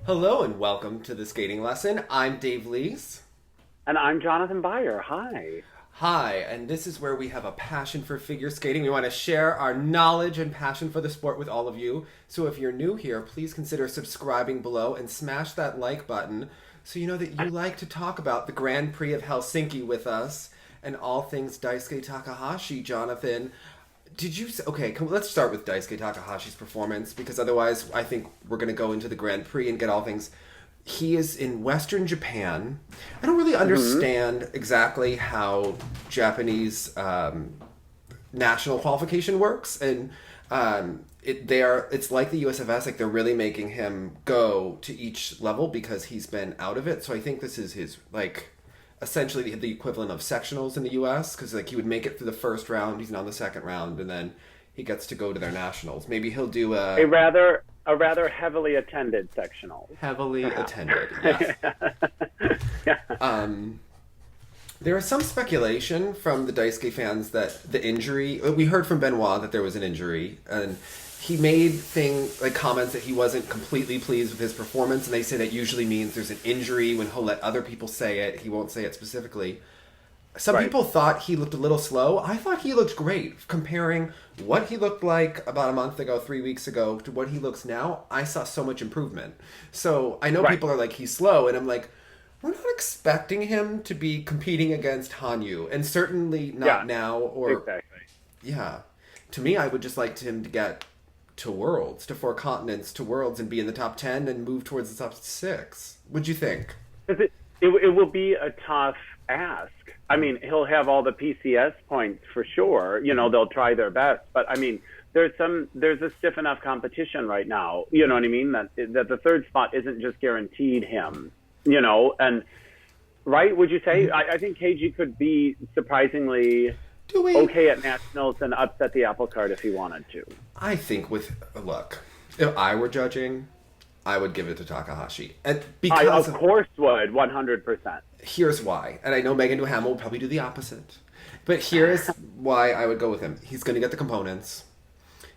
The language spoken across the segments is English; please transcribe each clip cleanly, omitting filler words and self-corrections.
Hello and welcome to the skating lesson. I'm Dave Lees. And I'm Jonathan Byer. Hi. Hi, and this is where we have a passion for figure skating. We want to share our knowledge and passion for the sport with all of you. So if you're new here, please consider subscribing below and smash that like button so you know that you like to talk about the Grand Prix of Helsinki with us and all things Daisuke Takahashi. Jonathan, let's start with Daisuke Takahashi's performance, because otherwise I think we're going to go into the Grand Prix and get all things. He is in Western Japan. I don't really understand exactly how Japanese national qualification works, and it's like the USFS, like they're really making him go to each level because he's been out of it. So I think this is his, like, essentially the equivalent of sectionals in the US, because like he would make it through the first round, he's on the second round, and then he gets to go to their nationals. Maybe he'll do a rather heavily attended sectional. Heavily attended, yes. Yeah. There is some speculation from the Daisuke fans that the injury, we heard from Benoit that there was an injury, and he made comments that he wasn't completely pleased with his performance, and they say that usually means there's an injury when he'll let other people say it. He won't say it specifically. Some people thought he looked a little slow. I thought he looked great. Comparing what he looked like about a month ago, 3 weeks ago, to what he looks now, I saw so much improvement. So I know people are like, he's slow, and I'm like, we're not expecting him to be competing against Hanyu, and certainly not now. Or exactly. Yeah. To me, I would just like him to get to Worlds, to 4 continents, to Worlds, and be in the top 10 and move towards the top 6. What'd you think? It will be a tough ask. I mean, he'll have all the PCS points for sure. You know, they'll try their best. But, I mean, there's a stiff enough competition right now, you know what I mean, that the third spot isn't just guaranteed him, you know. And, right, would you say? I think KG could be surprisingly okay at nationals and upset the apple cart if he wanted to. I think if I were judging, I would give it to Takahashi. And because I, of course, would, 100%. Here's why. And I know Megan Duhamel will probably do the opposite. But here's why I would go with him. He's going to get the components.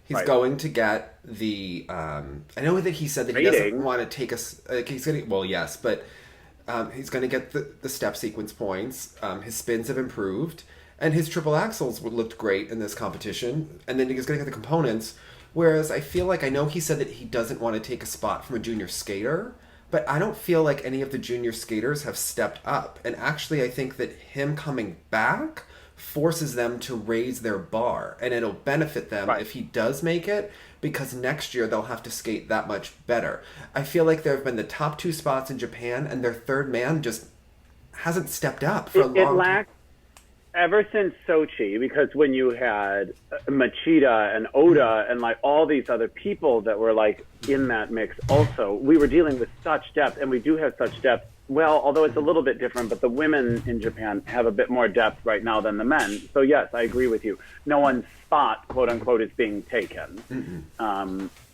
He's going to get the... I know that he said that he doesn't want to take us... he's going to... Well, yes, but he's going to get the step sequence points. His spins have improved. And his triple axels looked great in this competition. And then he's going to get the components. Whereas I feel like, I know he said that he doesn't want to take a spot from a junior skater, but I don't feel like any of the junior skaters have stepped up. And actually, I think that him coming back forces them to raise their bar. And it'll benefit them if he does make it, because next year they'll have to skate that much better. I feel like there have been the top 2 spots in Japan, and their third man just hasn't stepped up for a long time. Ever since Sochi, because when you had Machida and Oda and like all these other people that were like in that mix also, we were dealing with such depth, and we do have such depth. Well, although it's a little bit different, but the women in Japan have a bit more depth right now than the men. So yes, I agree with you. No one's spot, quote unquote, is being taken.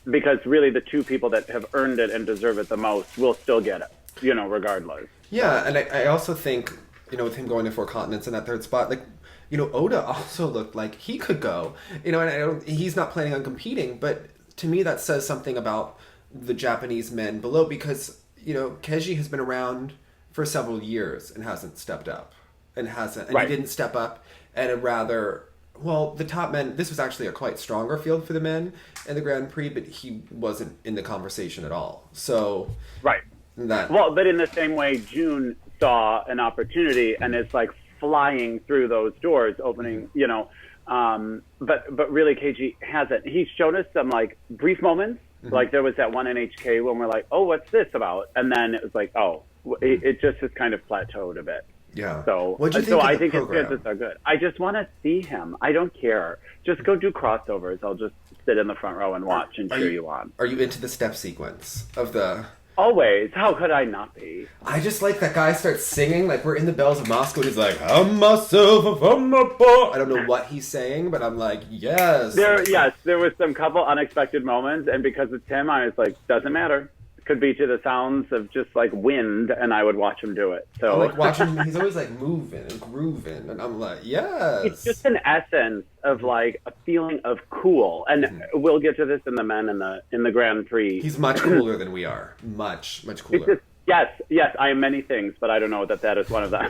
Because really the 2 people that have earned it and deserve it the most will still get it, you know, regardless. Yeah, and I also think, you know, with him going to 4 continents in that third spot, like, you know, Oda also looked like he could go, you know, and he's not planning on competing, but to me that says something about the Japanese men below, because, you know, Keiji has been around for several years and hasn't stepped up, and he didn't step up at a rather, well, the top men, this was actually a quite stronger field for the men in the Grand Prix, but he wasn't in the conversation at all. So, but in the same way, June saw an opportunity and is like flying through those doors, opening, you know, but really KG hasn't. He's shown us some like brief moments, like there was that one NHK when we're like, oh, what's this about? And then it was like, oh, it just has kind of plateaued a bit. Yeah. So I think his chances are good. I just want to see him. I don't care. Just go do crossovers. I'll just sit in the front row and watch and cheer you on. Are you into the step sequence of the... Always. How could I not be? I just like that guy starts singing, like we're in the Bells of Moscow, and he's like, I'm myself, I'm a boy. I don't know what he's saying, but I'm like, yes. There was some couple unexpected moments, and because it's him, I was like, doesn't matter. could be to the sounds of just like wind, and I would watch him do it. So I like watching him. He's always like moving and grooving, and I'm like, yes. It's just an essence of like a feeling of cool, and we'll get to this in the men in the Grand Prix. He's much cooler than we are. Much cooler. Yes, I am many things, but I don't know that is one of them.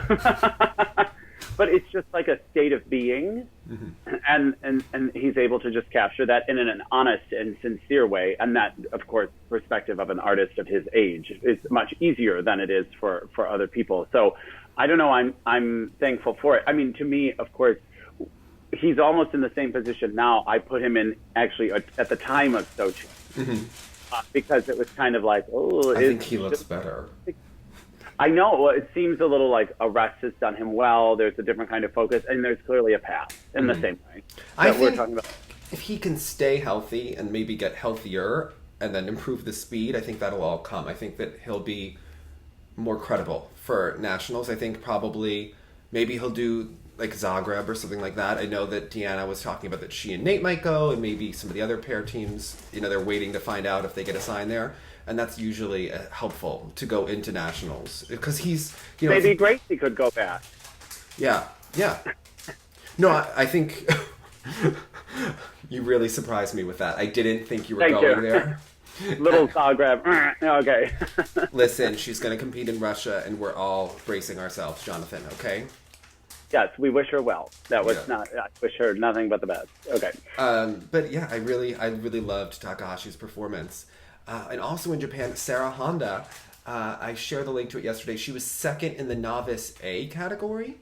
But it's just like a state of being, and he's able to just capture that in an honest and sincere way. And that, of course, perspective of an artist of his age is much easier than it is for other people. So I don't know. I'm thankful for it. I mean, to me, of course, he's almost in the same position now. I put him in actually at the time of Sochi. Because it was kind of like, I think he looks better. I know. It seems a little like a rest has done him well. There's a different kind of focus, and there's clearly a path in the same way that we're talking about. If he can stay healthy and maybe get healthier and then improve the speed, I think that'll all come. I think that he'll be more credible for nationals. I think probably maybe he'll do like Zagreb or something like that. I know that Deanna was talking about that she and Nate might go, and maybe some of the other pair teams, they're waiting to find out if they get assigned there. And that's usually helpful to go into nationals because he's, maybe Gracie could go back. Yeah. No, I think you really surprised me with that. I didn't think you were going there. Little Zagreb. Okay. Listen, she's going to compete in Russia, and we're all bracing ourselves, Jonathan, okay? Yes, we wish her well. That was I wish her nothing but the best. Okay. But yeah, I really loved Takahashi's performance. And also in Japan, Sarah Honda, I shared the link to it yesterday. She was second in the novice A category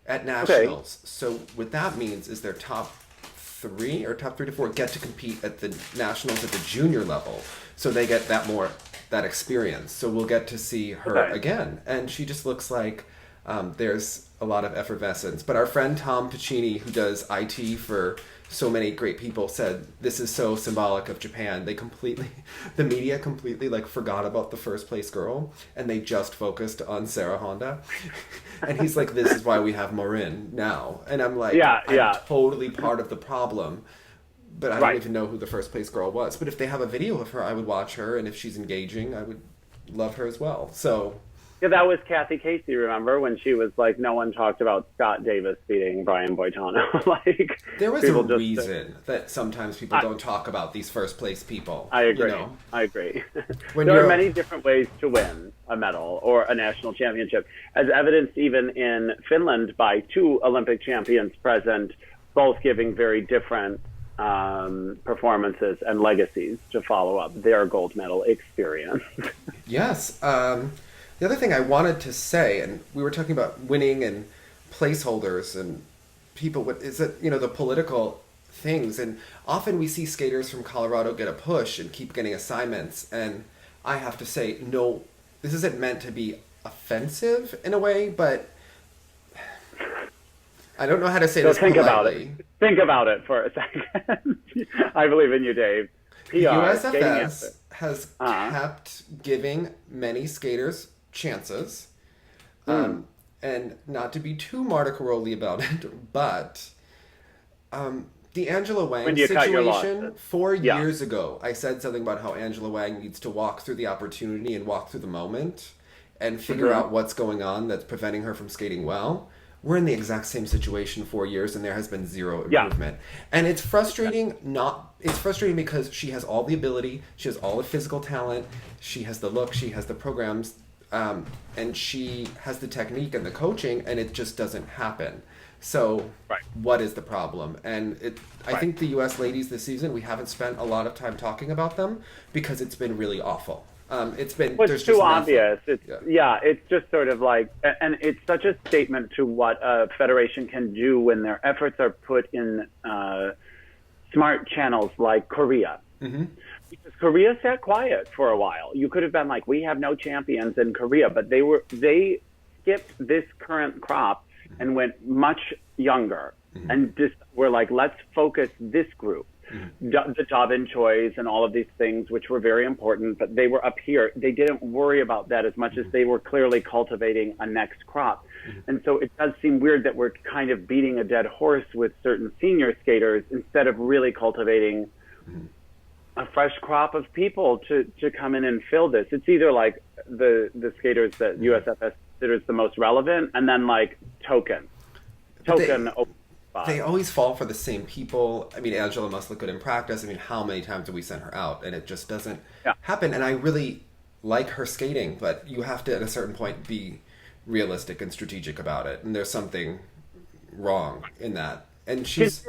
at nationals. Okay. So what that means is their top 3 to 4 get to compete at the nationals at the junior level. So they get that experience. So we'll get to see her again. And she just looks like there's a lot of effervescence. But our friend Tom Piccini, who does IT for so many great people, said this is so symbolic of Japan. The media completely forgot about the first place girl, and they just focused on Sarah Honda. And he's like, this is why we have Marin now. And I'm like, I'm totally part of the problem, but I don't even know who the first place girl was. But if they have a video of her, I would watch her, and if she's engaging, I would love her as well. So yeah, that was Kathy Casey, remember, when she was like, no one talked about Scott Davis beating Brian Boitano. There was a reason that sometimes people don't talk about these first place people. I agree. I agree. There are many different ways to win a medal or a national championship, as evidenced even in Finland by 2 Olympic champions present, both giving very different performances and legacies to follow up their gold medal experience. Yes. The other thing I wanted to say, and we were talking about winning and placeholders and people, is that, the political things. And often we see skaters from Colorado get a push and keep getting assignments. And I have to say, no, this isn't meant to be offensive in a way, but I don't know how to say this politely. Think about it for a second. I believe in you, Dave. PR, USFS has kept giving many skaters chances, and not to be too Marta Caroli about it, but the Angela Wang situation 4 years ago, I said something about how Angela Wang needs to walk through the opportunity and walk through the moment and figure out what's going on that's preventing her from skating well. We're in the exact same situation 4 years, and there has been zero improvement. And it's frustrating. It's frustrating because she has all the ability, she has all the physical talent, she has the look, she has the programs, and she has the technique and the coaching, and it just doesn't happen. So what is the problem? And I think the U.S. ladies this season, we haven't spent a lot of time talking about them because it's been really awful. It's too obvious. It's just sort of like, and it's such a statement to what a federation can do when their efforts are put in smart channels like Korea. Mm-hmm. Because Korea sat quiet for a while. You could have been like, we have no champions in Korea, but they skipped this current crop and went much younger, and just were like, let's focus this group. The Dobin Choi's and all of these things, which were very important, but they were up here. They didn't worry about that as much as they were clearly cultivating a next crop. And so it does seem weird that we're kind of beating a dead horse with certain senior skaters instead of really cultivating a fresh crop of people to come in and fill this. It's either like the skaters that USFS considers the most relevant, and then like token. They always fall for the same people. I mean, Angela must look good in practice. I mean, how many times do we send her out? And it just doesn't happen. And I really like her skating, but you have to, at a certain point, be realistic and strategic about it. And there's something wrong in that. And she's...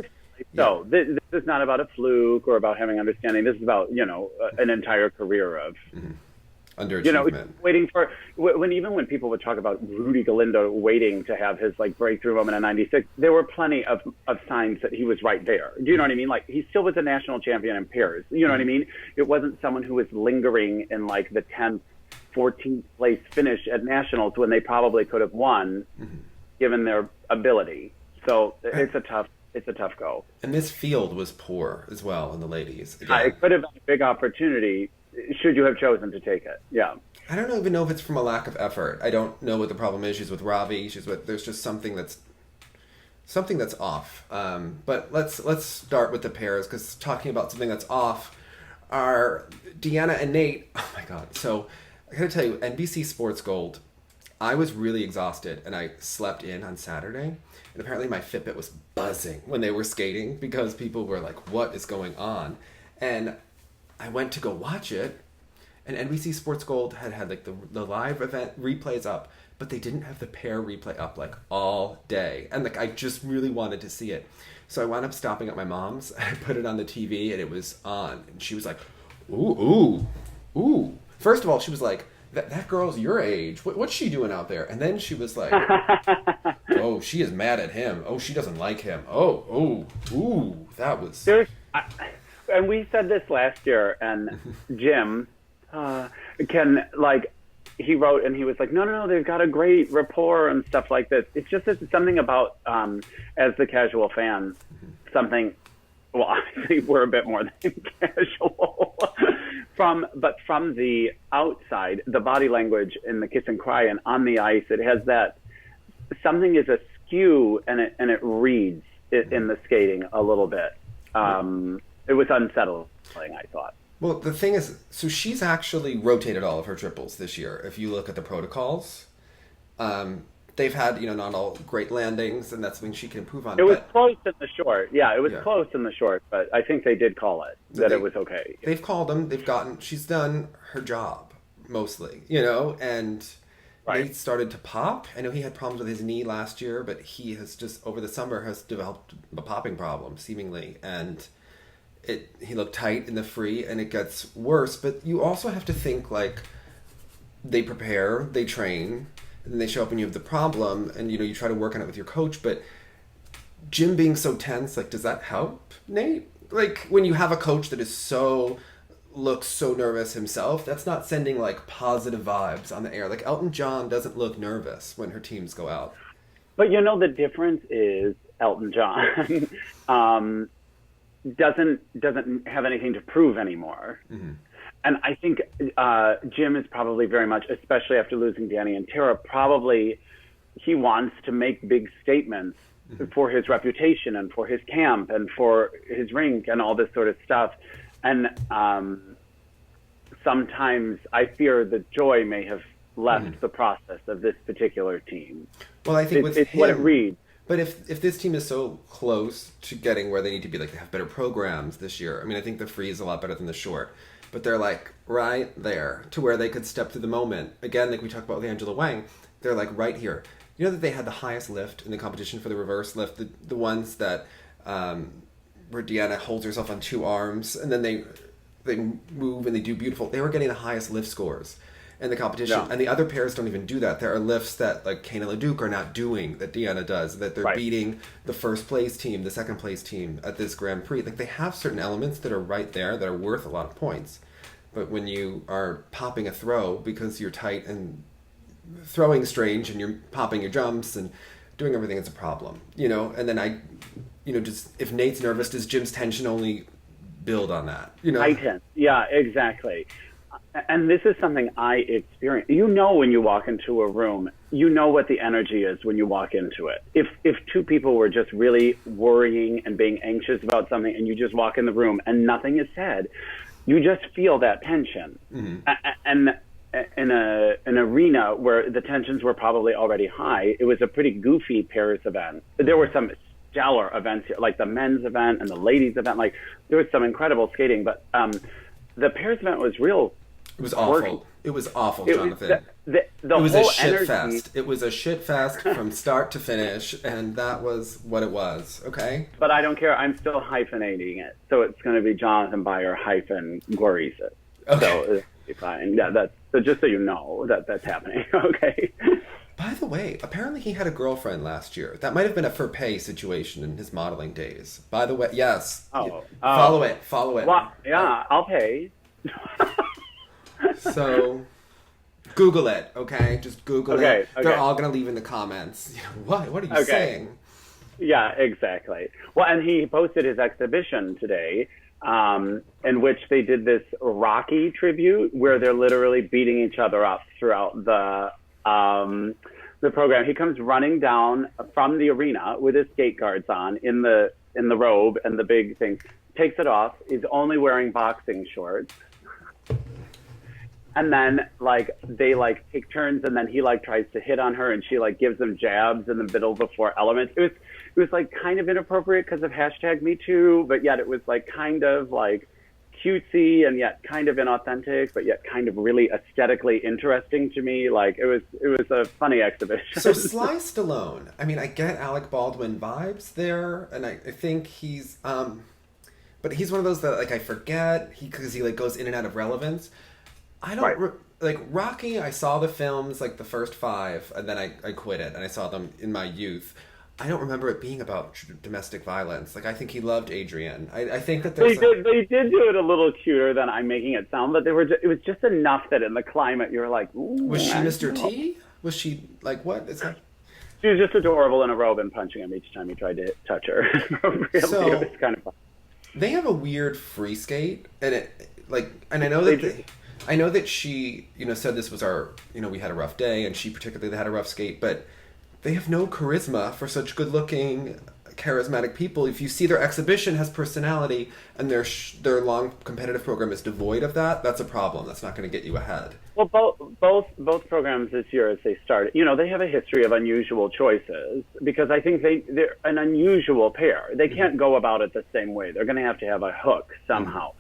So this is not about a fluke or about having understanding. This is about, an entire career of... underachievement. Waiting for even when people would talk about Rudy Galindo waiting to have his like breakthrough moment in '96, there were plenty of signs that he was right there. Do you know what I mean? Like he still was a national champion in pairs. You know what I mean? It wasn't someone who was lingering in like the 10th, 14th place finish at nationals when they probably could have won, given their ability. So it's a tough go. And this field was poor as well in the ladies. It could have been a big opportunity. Should you have chosen to take it? Yeah. I don't even know if it's from a lack of effort. I don't know what the problem is. She's with Ravi. There's just something that's off. But let's start with the pairs, because talking about something that's off are Deanna and Nate. Oh my God. So I gotta tell you, NBC Sports Gold, I was really exhausted and I slept in on Saturday. And apparently my Fitbit was buzzing when they were skating because people were like, what is going on? And I went to go watch it, and NBC Sports Gold had like the live event replays up, but they didn't have the pair replay up like all day. And like I just really wanted to see it. So I wound up stopping at my mom's. I put it on the TV and it was on. And she was like, ooh. First of all, she was like, that girl's your age. What's she doing out there? And then she was like, oh, she is mad at him. Oh, she doesn't like him. Ooh, that was... And we said this last year, and Jim he wrote and he was like, no, they've got a great rapport and stuff like this. It's just something about, as the casual fan, something, well, obviously we're a bit more than casual, from the outside, the body language and the kiss and cry and on the ice, it has that, something is askew and it reads in the skating a little bit. It was unsettling, I thought. Well, the thing is, so she's actually rotated all of her triples this year. If you look at the protocols, they've had, not all great landings, and that's something she can improve on. It was close in the short. Yeah, it was close in the short, but I think they did call it, it was okay. They've called them. She's done her job, mostly, and Nate started to pop. I know he had problems with his knee last year, but he has just, over the summer, has developed a popping problem, seemingly, and... he looked tight in the free, and it gets worse. But you also have to think, like, they prepare, they train, and then they show up and you have the problem, and, you try to work on it with your coach. But Jim being so tense, like, does that help, Nate? Like, when you have a coach that looks so nervous himself, that's not sending, like, positive vibes on the air. Like, Elton John doesn't look nervous when her teams go out. But, the difference is Elton John... doesn't have anything to prove anymore. Mm-hmm. And I think Jim is probably very much, especially after losing Danny and Tara, probably he wants to make big statements for his reputation and for his camp and for his rink and all this sort of stuff. And sometimes I fear that joy may have left the process of this particular team. Well, I think it's what it reads. But if this team is so close to getting where they need to be, like they have better programs this year. I mean, I think the free is a lot better than the short. But they're like right there to where they could step to the moment. Again, like we talked about with Angela Wang, they're like right here. You know that they had the highest lift in the competition for the reverse lift, the ones that where Deanna holds herself on two arms and then they move and they do beautiful. They were getting the highest lift scores in the competition. Yeah. And the other pairs don't even do that. There are lifts that like Kane and LeDuc are not doing that Deanna does, that they're beating the first place team, the second place team at this Grand Prix. Like they have certain elements that are right there that are worth a lot of points. But when you are popping a throw because you're tight and throwing strange and you're popping your jumps and doing everything, it's a problem, you know? And then just if Nate's nervous, does Jim's tension only build on that, you know? Heighten. Yeah, exactly. And this is something I experience. You know, when you walk into a room, you know what the energy is when you walk into it. If two people were just really worrying and being anxious about something and you just walk in the room and nothing is said, you just feel that tension. And in an arena where the tensions were probably already high, it was a pretty goofy pairs event. There were some stellar events here, like the men's event and the ladies event. Like there was some incredible skating, but the pairs event was real. It was awful. It was awful, Jonathan. The it was whole a shit energy, fest. It was a shit fest from start to finish, and that was what it was. Okay. But I don't care. I'm still hyphenating it, so it's going to be Jonathan Byer hyphen Gorizis. Okay. So it'll be fine. Yeah, that's so. Just so you know that's happening. Okay. By the way, apparently he had a girlfriend last year. That might have been a for pay situation in his modeling days. By the way, yes. Follow it. Well, yeah, I'll pay. So, Google it, okay? Just Google it. Okay. They're all going to leave in the comments. What are you saying? Yeah, exactly. Well, and he posted his exhibition today, in which they did this Rocky tribute where they're literally beating each other up throughout the program. He comes running down from the arena with his skate guards on in the robe and the big thing. Takes it off. He's only wearing boxing shorts. And then, they, take turns, and then he, tries to hit on her, and she, gives him jabs in the middle before elements. It was kind of inappropriate because of #MeToo, but yet it was, kind of, cutesy and yet kind of inauthentic, but yet kind of really aesthetically interesting to me. It was a funny exhibition. So Sly Stallone, I mean, I get Alec Baldwin vibes there, and I think he's, but he's one of those that, I forget, because he goes in and out of relevance. I don't Rocky. I saw the films the first 5, and then I quit it, and I saw them in my youth. I don't remember it being about domestic violence. I think he loved Adrian. I think that they did do it a little cuter than I'm making it sound, but it was just enough that in the climate you're like, ooh. Was she Mr. T? Was she what is that? She was just adorable in a robe and punching him each time he tried to touch her. Really, so, it was kind of fun. They have a weird free skate, and and I know that. I know that she, said this was our, we had a rough day, and she particularly had a rough skate, but they have no charisma for such good-looking, charismatic people. If you see their exhibition has personality, and their long competitive program is devoid of that, that's a problem. That's not going to get you ahead. Well, both programs this year, as they started, they have a history of unusual choices, because I think they're an unusual pair. They can't go about it the same way. They're going to have a hook somehow.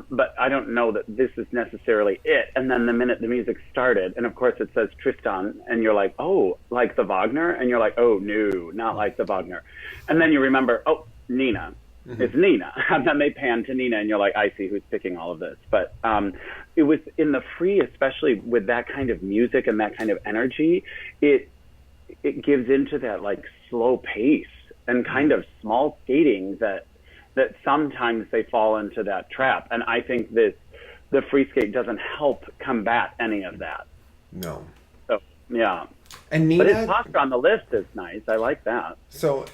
But I don't know that this is necessarily it. And then the minute the music started, and of course it says Tristan, and you're like, oh, like the Wagner? And you're like, oh, no, not like the Wagner. And then you remember, oh, Nina. Mm-hmm. It's Nina. And then they pan to Nina, and you're like, I see who's picking all of this. But it was in the free, especially with that kind of music and that kind of energy, it gives into that slow pace and kind of small skating that sometimes they fall into that trap. And I think the free skate doesn't help combat any of that. No. So, yeah. And Nina, but his posture on the list is nice. I like that. So,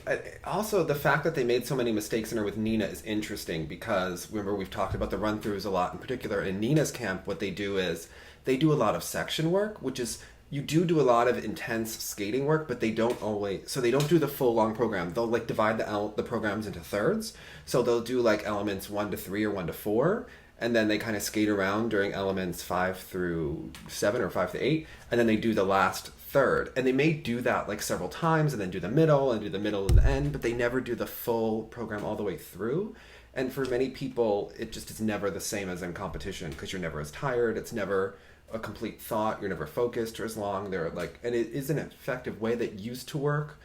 also, the fact that they made so many mistakes in her with Nina is interesting because, remember, we've talked about the run-throughs a lot. In particular, in Nina's camp, what they do is they do a lot of section work, which is you do a lot of intense skating work, but they don't always. So they don't do the full long program. They'll divide the programs into thirds. So they'll do elements 1 to 3 or 1 to 4, and then they kind of skate around during elements 5 through 7 or 5 to 8, and then they do the last third. And they may do that several times, and then do the middle and the end, but they never do the full program all the way through. And for many people, it just is never the same as in competition because you're never as tired. It's never a complete thought. You're never focused or as long. They're and it is an effective way that used to work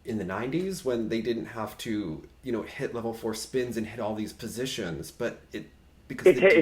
in the 90s when they didn't have to, hit level 4 spins and hit all these positions, but it's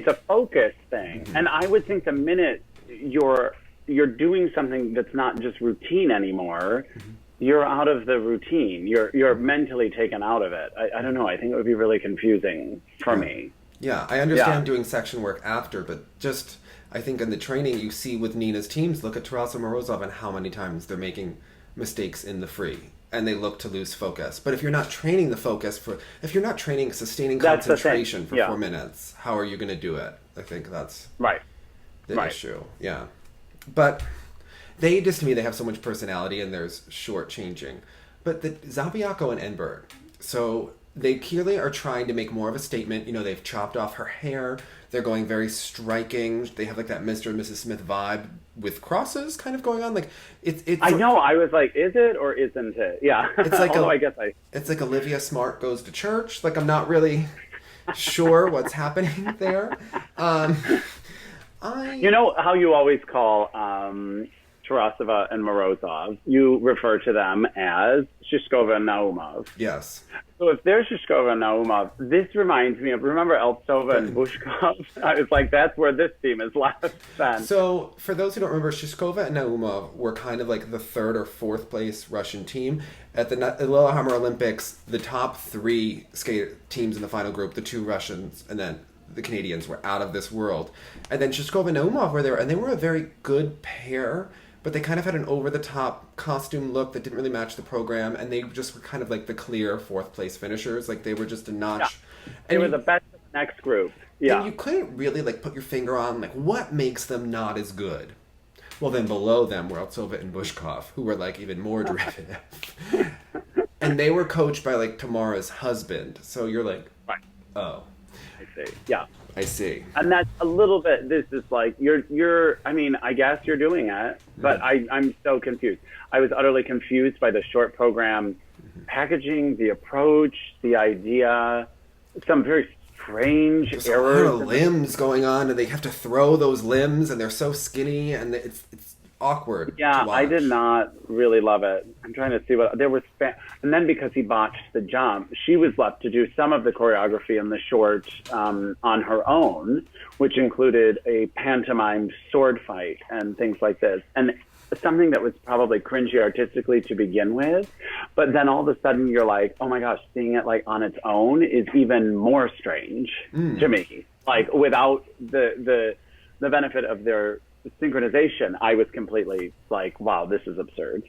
a focus thing. Mm-hmm. And I would think the minute you're doing something that's not just routine anymore, mm-hmm. you're out of the routine. You're mentally taken out of it. I don't know. I think it would be really confusing for me. Yeah, I understand doing section work after, but just I think in the training you see with Nina's teams, look at Tarasa Morozov and how many times they're making mistakes in the free. And they look to lose focus. But if you're not training the focus if you're not training sustaining concentration for 4 minutes, how are you going to do it? I think that's the issue. Yeah. But to me, they have so much personality and there's short changing. But the Zabiako and Enberg. So they clearly are trying to make more of a statement. You know, they've chopped off her hair. They're going very striking. They have like that Mr. and Mrs. Smith vibe with crosses kind of going on. Like it's I know. I was like, is it or isn't it? Yeah. It's like it's like Olivia Smart goes to church. Like I'm not really sure what's happening there. You know how you always call Tarasova and Morozov, you refer to them as Shishkova and Naumov. Yes. So if they're Shishkova and Naumov, this reminds me of, remember Eltsova and Bushkov? I was like, that's where this team is last spent. So for those who don't remember, Shishkova and Naumov were kind of like the third or fourth place Russian team. At the Lillehammer Olympics, the top three skate teams in the final group, the two Russians and then the Canadians, were out of this world. And then Shishkova and Naumov were there, and they were a very good pair, but they kind of had an over-the-top costume look that didn't really match the program, and they just were kind of like the clear fourth-place finishers. Like, they were just a notch. Yeah. They were the best of the next group. Yeah. And you couldn't really, like, put your finger on, like, what makes them not as good? Well, then below them were Eltsova and Bushkov, who were, like, even more derivative. And they were coached by, like, Tamara's husband. So you're like, right. Oh. I see. Yeah. I see. And that's a little bit, this is like, you're I mean, I guess you're doing it, but I'm so confused. I was utterly confused by the short program packaging, the approach, the idea, some very strange There's errors. a lot of limbs going on, and they have to throw those limbs, and they're so skinny, and it's awkward. Yeah, I did not really love it. I'm trying to see what there was, and then because he botched the jump, she was left to do some of the choreography in the short on her own, which included a pantomime sword fight and things like this, and something that was probably cringy artistically to begin with, but then all of a sudden you're like, oh my gosh, seeing it like on its own is even more strange to me. Like without the benefit of their synchronization, I was completely like, wow, this is absurd.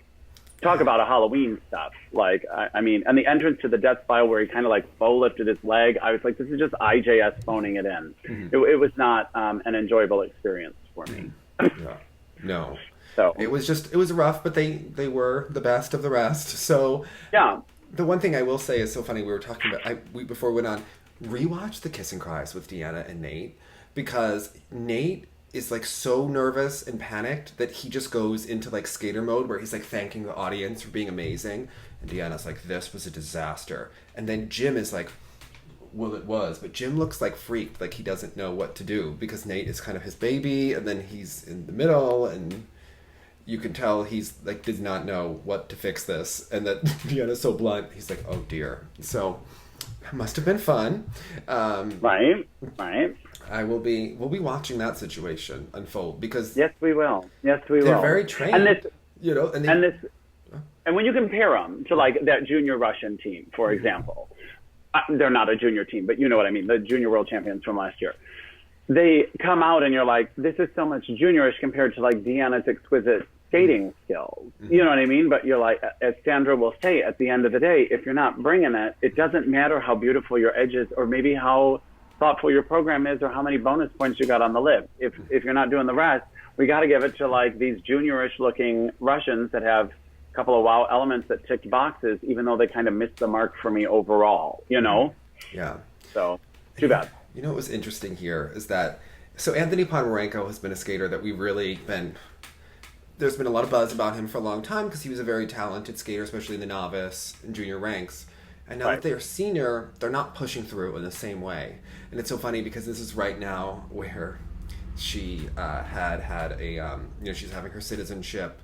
Talk about a Halloween stuff. Like, I mean, and the entrance to the death spiral where he kind of like faux lifted his leg, I was like, this is just IJS phoning it in. It was not an enjoyable experience for me. Yeah. No. So it was rough, but they were the best of the rest. So yeah. The one thing I will say is so funny. We were talking about before we went on, rewatch the Kiss and Cries with Deanna and Nate, because Nate is like so nervous and panicked that he just goes into like skater mode where he's like thanking the audience for being amazing, and Deanna's like, this was a disaster, and then Jim is like, well, it was, but Jim looks like freaked, like he doesn't know what to do because Nate is kind of his baby, and then he's in the middle, and you can tell he's like did not know what to fix this, and that Deanna's so blunt, he's like, oh dear. So it must have been fun. Right. We'll be watching that situation unfold because yes, we will. They're very trained, and this, you know, and when you compare them to like that junior Russian team, for example, they're not a junior team, but you know what I mean, the junior world champions from last year. They come out and you're like, this is so much juniorish compared to like Deanna's exquisite skating skills. You know what I mean? But you're like, as Sandra will say, at the end of the day, if you're not bringing it, it doesn't matter how beautiful your edge is or maybe how thoughtful your program is or how many bonus points you got on the lift. If you're not doing the rest, we got to give it to like these juniorish looking Russians that have a couple of wow elements that ticked boxes, even though they kind of missed the mark for me overall, you know? Yeah. So too bad. You know what was interesting here is that, so Anthony Ponomarenko has been a skater that there's been a lot of buzz about him for a long time because he was a very talented skater, especially in the novice and junior ranks. And now that they're senior, they're not pushing through in the same way. And it's so funny because this is right now where she had a, she's having her citizenship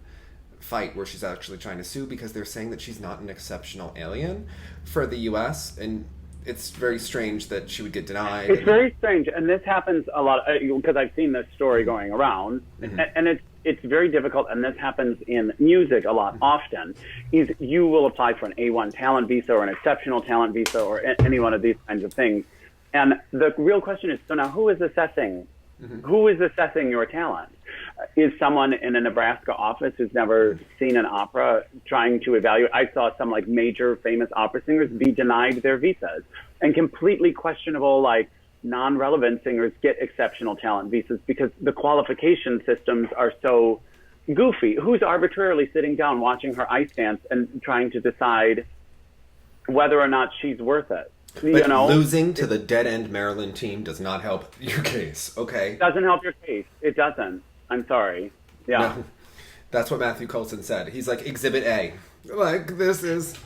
fight where she's actually trying to sue because they're saying that she's not an exceptional alien for the U.S., and it's very strange that she would get denied. It's very strange, and this happens a lot because I've seen this story going around, and it's very difficult, and this happens in music a lot often, is you will apply for an A1 talent visa or an exceptional talent visa or any one of these kinds of things, and the real question is, so now who is assessing your talent? Is someone in a Nebraska office who's never seen an opera trying to evaluate? I saw some like major famous opera singers be denied their visas, and completely questionable, like non-relevant singers get exceptional talent visas because the qualification systems are so goofy. Who's arbitrarily sitting down watching her ice dance and trying to decide whether or not she's worth it. But losing to the dead-end Maryland team does not help your case, okay? It doesn't help your case. It doesn't. I'm sorry. Yeah. No, that's what Matthew Coulson said. He's like, Exhibit A. Like, this is...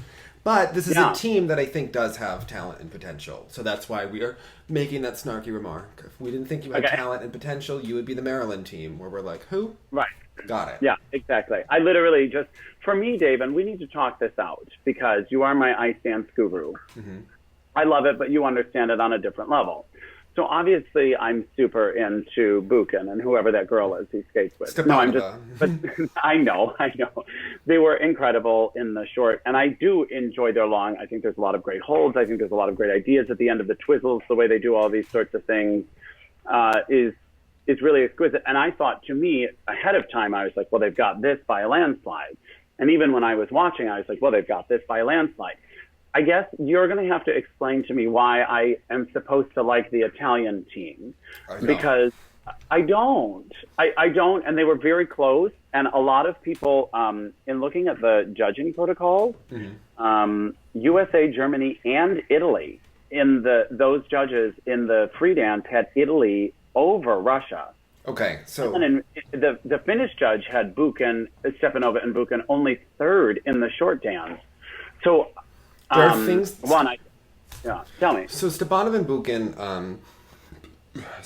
But this is a team that I think does have talent and potential. So that's why we are making that snarky remark. If we didn't think you had talent and potential, you would be the Maryland team, where we're like, who? Right. Got it. Yeah, exactly. I literally just... For me, Dave, and we need to talk this out, because you are my ice dance guru. Mm-hmm. I love it, but you understand it on a different level. So obviously, I'm super into Buchan and whoever that girl is he skates with. Stepanova. No, I'm just, but I know. They were incredible in the short, and I do enjoy their long. I think there's a lot of great holds. I think there's a lot of great ideas at the end of the twizzles. The way they do all these sorts of things is really exquisite. And I thought, to me, ahead of time, I was like, well, they've got this by a landslide. And even when I was watching, I was like, well, they've got this by a landslide. I guess you're going to have to explain to me why I am supposed to like the Italian team, because I don't. I don't, and they were very close. And a lot of people, in looking at the judging protocols, USA, Germany, and Italy, those judges in the free dance had Italy over Russia. Okay, so... And then the Finnish judge had Stepanova and Buchan only third in the short dance. So... There are things... tell me. So Stepanov and Buchan,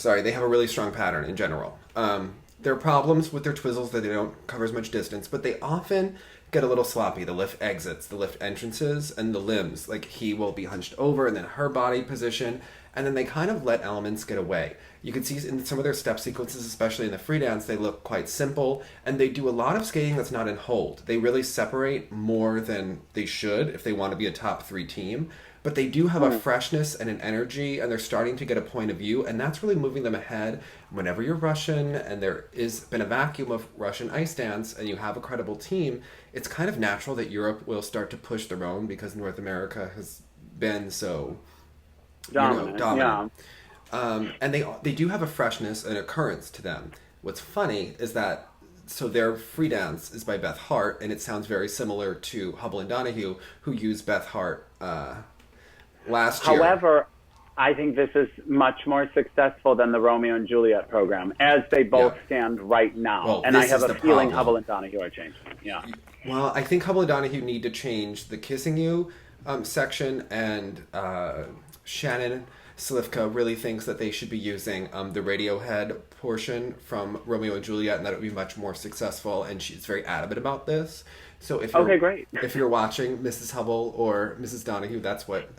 they have a really strong pattern in general. There are problems with their twizzles that they don't cover as much distance, but they often get a little sloppy. The lift exits, the lift entrances, and the limbs. Like, he will be hunched over, and then her body position, and then they kind of let elements get away. You can see in some of their step sequences, especially in the free dance, they look quite simple, and they do a lot of skating that's not in hold. They really separate more than they should if they want to be a top 3 team, but they do have a freshness and an energy, and they're starting to get a point of view, and that's really moving them ahead. Whenever you're Russian, and there has been a vacuum of Russian ice dance, and you have a credible team, it's kind of natural that Europe will start to push their own, because North America has been so dominant. Yeah. And they do have a freshness and a currents to them. What's funny is that, so their free dance is by Beth Hart, and it sounds very similar to Hubble and Donahue, who used Beth Hart last year. However, I think this is much more successful than the Romeo and Juliet program, as they both stand right now. Well, and I have a feeling Hubble and Donahue are changing. Yeah. Well, I think Hubble and Donahue need to change the Kissing You section, and Shannon Slivka really thinks that they should be using the Radiohead portion from Romeo and Juliet, and that it would be much more successful, and she's very adamant about this. So if you're, great. If you're watching Mrs. Hubble or Mrs. Donahue, that's what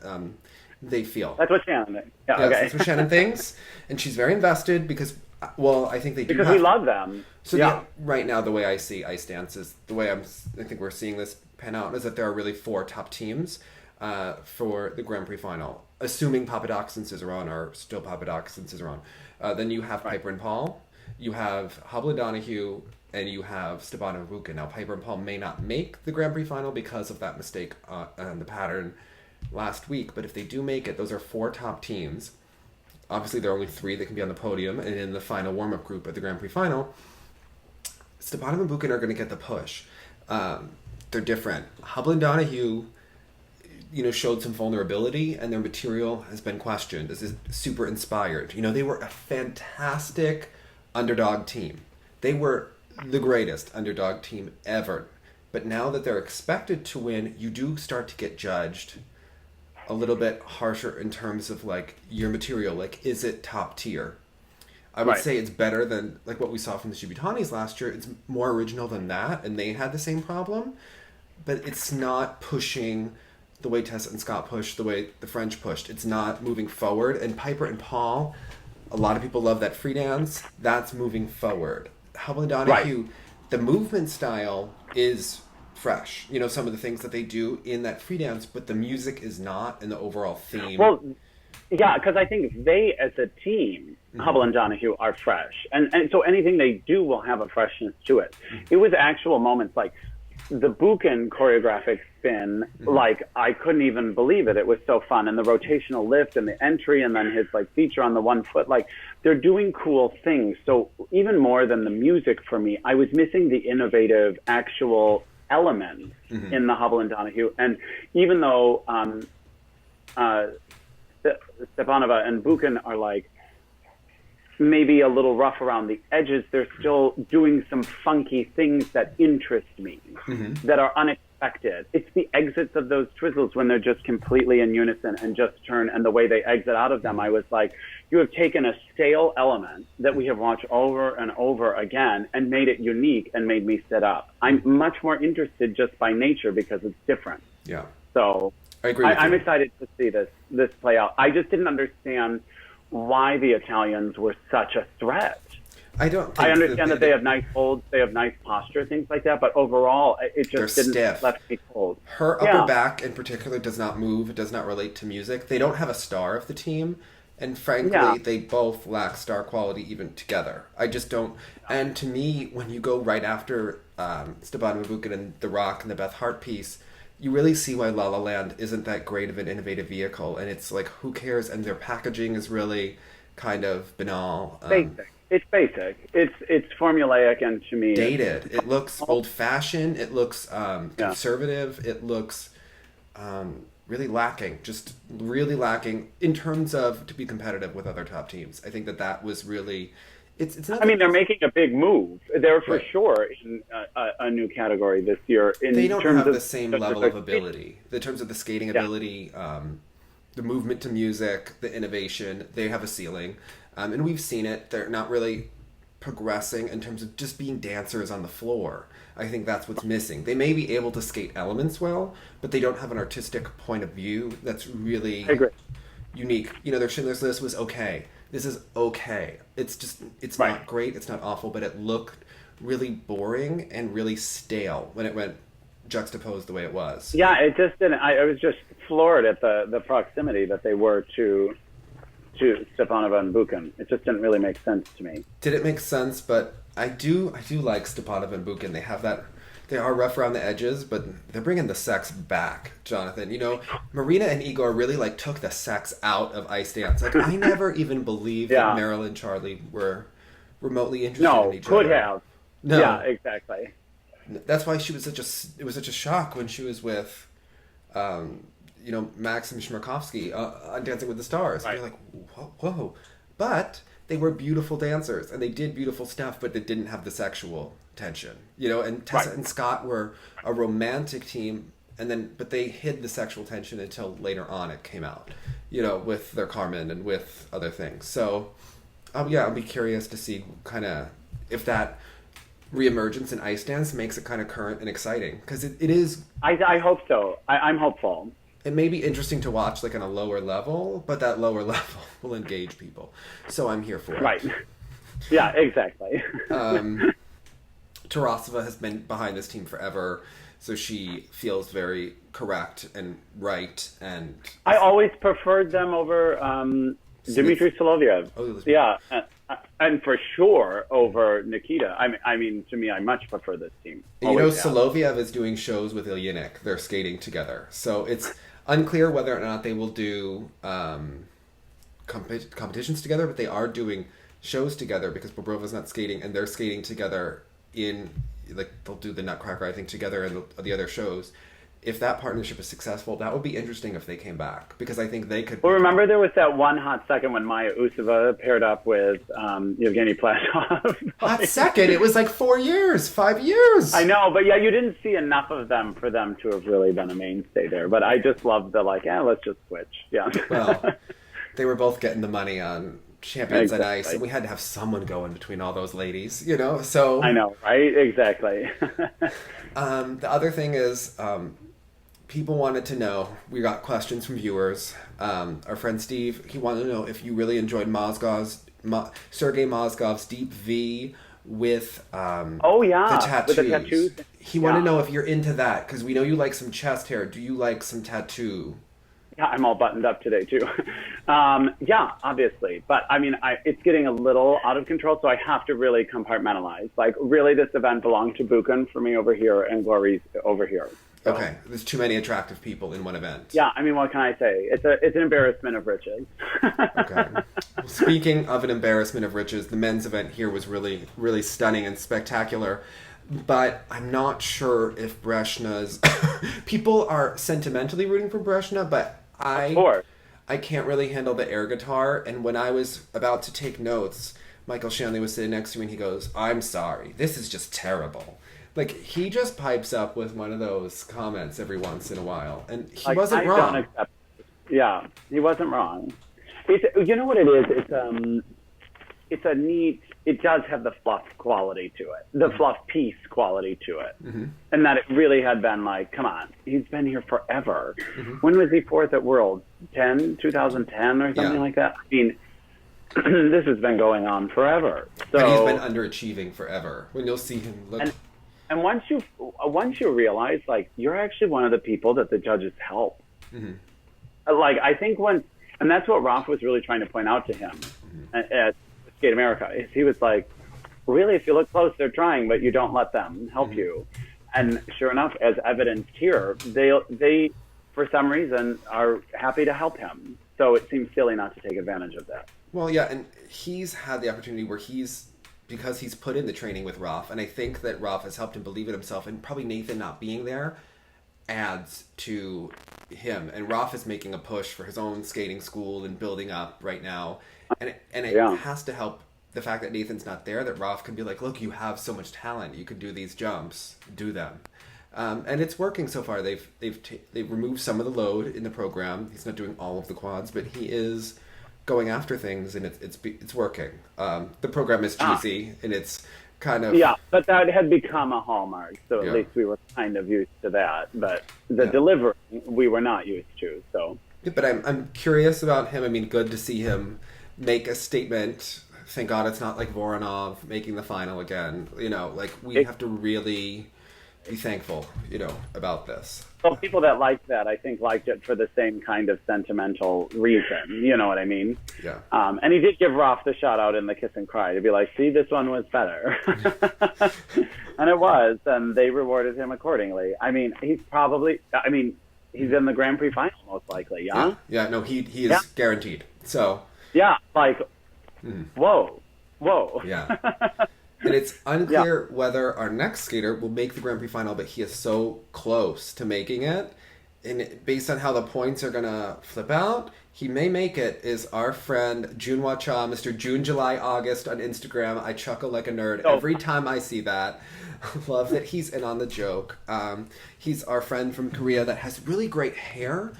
they feel. That's what Shannon thinks. Yeah, yes, that's what Shannon thinks, and she's very invested because, well, I think they do because we love them. So right now, the way I see ice dance is, the way I think we're seeing this pan out, is that there are really 4 top teams for the Grand Prix final. Assuming Papadakis and Cizeron are still Papadakis and Cizeron. Then you have Piper and Paul, you have Hubble and Donahue, and you have Stepanov and Buchan. Now, Piper and Paul may not make the Grand Prix final because of that mistake on the pattern last week, but if they do make it, those are 4 top teams. Obviously, there are only 3 that can be on the podium, and in the final warm-up group at the Grand Prix final, Stepanov and Buchan are going to get the push. They're different. Hubble and Donahue, showed some vulnerability, and their material has been questioned. This is super inspired. They were a fantastic underdog team. They were the greatest underdog team ever. But now that they're expected to win, you do start to get judged a little bit harsher in terms of, like, your material. Like, is it top tier? I would say it's better than, like, what we saw from the Shibutanis last year. It's more original than that, and they had the same problem. But it's not pushing the way Tessa and Scott pushed, the way the French pushed. It's not moving forward. And Piper and Paul, a lot of people love that free dance. That's moving forward. Hubble and Donahue, the movement style is fresh. Some of the things that they do in that free dance, but the music is not, and the overall theme. Well, yeah, because I think they, as a team, Hubble and Donahue, are fresh. And so anything they do will have a freshness to it. It was actual moments like the Buchan choreographic spin, like, I couldn't even believe it. It was so fun. And the rotational lift and the entry, and then his, like, feature on the 1 foot, like, they're doing cool things. So even more than the music for me, I was missing the innovative, actual elements in the Hubble and Donahue. And even though Stepanova and Buchan are like maybe a little rough around the edges, they're still doing some funky things that interest me, that are unexpected. It's the exits of those twizzles when they're just completely in unison and just turn, and the way they exit out of them. I was like, you have taken a stale element that we have watched over and over again and made it unique and made me sit up. I'm much more interested just by nature because it's different. Yeah. So I agree with I'm you. excited to see this play out. I just didn't understand why the Italians were such a threat. I understand that they have nice holds, they have nice posture, things like that, but overall, it just didn't stiff. left me cold. Her upper back in particular does not move. It does not relate to music. They don't have a star of the team. And frankly, they both lack star quality even together. I just don't. And to me, when you go right after Stepan Buchan and The Rock and the Beth Hart piece, you really see why La La Land isn't that great of an innovative vehicle. And it's like, who cares? And their packaging is really kind of banal. Basic. It's basic. It's formulaic, and to me, dated. It looks old-fashioned. It looks conservative. It looks really lacking. Just really lacking in terms of to be competitive with other top teams. I think that was really. It's not. I mean, they're making a big move. They're for sure in a new category this year. They don't have the same level of ability in terms of the skating ability, the movement to music, the innovation. They have a ceiling. And we've seen it. They're not really progressing in terms of just being dancers on the floor. I think that's what's missing. They may be able to skate elements well, but they don't have an artistic point of view that's really unique. You know, their Schindler's List was okay. This is okay. It's not great. It's not awful, but it looked really boring and really stale when it went juxtaposed the way it was. Yeah, it just didn't. I was just floored at the proximity that they were to Stepanova and Buchan. It just didn't really make sense to me. Did it make sense? But I do like Stepanova and Buchan. They have that. They are rough around the edges, but they're bringing the sex back, Jonathan. You know, Marina and Igor really took the sex out of ice dance. Like, I never even believed that Meryl and Charlie were remotely interested in each other. No, could have. No. Yeah, exactly. That's why it was such a shock when she was with Maxim Shmerkovsky on Dancing with the Stars. Right. You're like, whoa. But they were beautiful dancers, and they did beautiful stuff, but they didn't have the sexual tension. And Tessa and Scott were a romantic team, but they hid the sexual tension until later on it came out, with their Carmen and with other things. So, I'll be curious to see kind of if that reemergence in ice dance makes it kind of current and exciting, because it is. I hope so. I'm hopeful. It may be interesting to watch on a lower level, but that lower level will engage people. So I'm here for it. Right. Yeah, exactly. Tarasova has been behind this team forever, so she feels very correct and right. And I always preferred them over Dmitry Solovyev. Yeah, and for sure over Nikita. I mean, to me, I much prefer this team. Solovyev is doing shows with Ilyinik. They're skating together. So it's unclear whether or not they will do competitions together, but they are doing shows together because Bobrova's not skating, and they're skating together they'll do the Nutcracker, I think, together in the other shows. If that partnership is successful, that would be interesting if they came back, because I think they could. Well, remember there was that one hot second when Maya Usova paired up with Yevgeny Plashov. Hot second? It was 4 years, 5 years. I know, but you didn't see enough of them for them to have really been a mainstay there. But I just loved the let's just switch. Yeah. Well, they were both getting the money on Champions on Ice, and we had to have someone go in between all those ladies, so. I know, right? Exactly. The other thing is, people wanted to know, we got questions from viewers. Our friend Steve, he wanted to know if you really enjoyed Sergei Mozgov's deep V with the tattoos. With the tattoos. He wanted to know if you're into that, because we know you like some chest hair. Do you like some tattoo? Yeah, I'm all buttoned up today, too. Yeah, obviously. But, I mean, it's getting a little out of control, so I have to really compartmentalize. Really, this event belonged to Buchan for me over here and Glory's over here. So. Okay, there's too many attractive people in one event. Yeah, I mean, what can I say? It's an embarrassment of riches. Okay. Well, speaking of an embarrassment of riches, the men's event here was really, really stunning and spectacular. but I'm not sure if Breshna's... People are sentimentally rooting for Breshna, but Of course. I can't really handle the air guitar. And when I was about to take notes, Michael Shanley was sitting next to me and he goes, I'm sorry, this is just terrible. Like, he just pipes up with one of those comments every once in a while. And he wasn't wrong. Don't accept it. Yeah, he wasn't wrong. You know what it is? It's a neat, it does have the fluff quality to it, the fluff piece quality to it. Mm-hmm. And that it really had been like, come on, he's been here forever. Mm-hmm. When was he fourth at World? 2010 or something like that? I mean, this has been going on forever. So, and he's been underachieving forever. When you'll see him look... And once you realize, like, you're actually one of the people that the judges help. Mm-hmm. Like, I think and that's what Rolf was really trying to point out to him at Skate America, is he was like, really, if you look close, they're trying, but you don't let them help you. And sure enough, as evidenced here, they for some reason are happy to help him. So it seems silly not to take advantage of that. Well, yeah, and he's had the opportunity where because he's put in the training with Rolf, and I think that Rolf has helped him believe in himself, and probably Nathan not being there adds to him. And Rolf is making a push for his own skating school and building up right now. And it has to help the fact that Nathan's not there, that Rolf can be like, look, you have so much talent. You can do these jumps. Do them. And it's working so far. They've removed some of the load in the program. He's not doing all of the quads, but he is going after things, and it's working. The program is juicy, and it's kind of... Yeah, but that had become a hallmark, so at least we were kind of used to that. But the delivery, we were not used to, so... Yeah, but I'm curious about him. I mean, good to see him make a statement. Thank God it's not like Voronov making the final again. You know, like, we have to really be thankful, about this. Well, people that liked that, I think, liked it for the same kind of sentimental reason. You know what I mean? Yeah. And he did give Rolf the shout out in the kiss and cry to be like, see, this one was better. And it was, and they rewarded him accordingly. I mean, he's in the Grand Prix final, most likely, yeah? Yeah, no, he is guaranteed. So... Yeah, like, whoa. Yeah. And it's unclear whether our next skater will make the Grand Prix final, but he is so close to making it. And based on how the points are going to flip out, he may make it, is our friend Junhwan, Mr. June, July, August on Instagram. I chuckle like a nerd every time I see that. Love that he's in on the joke. He's our friend from Korea that has really great hair.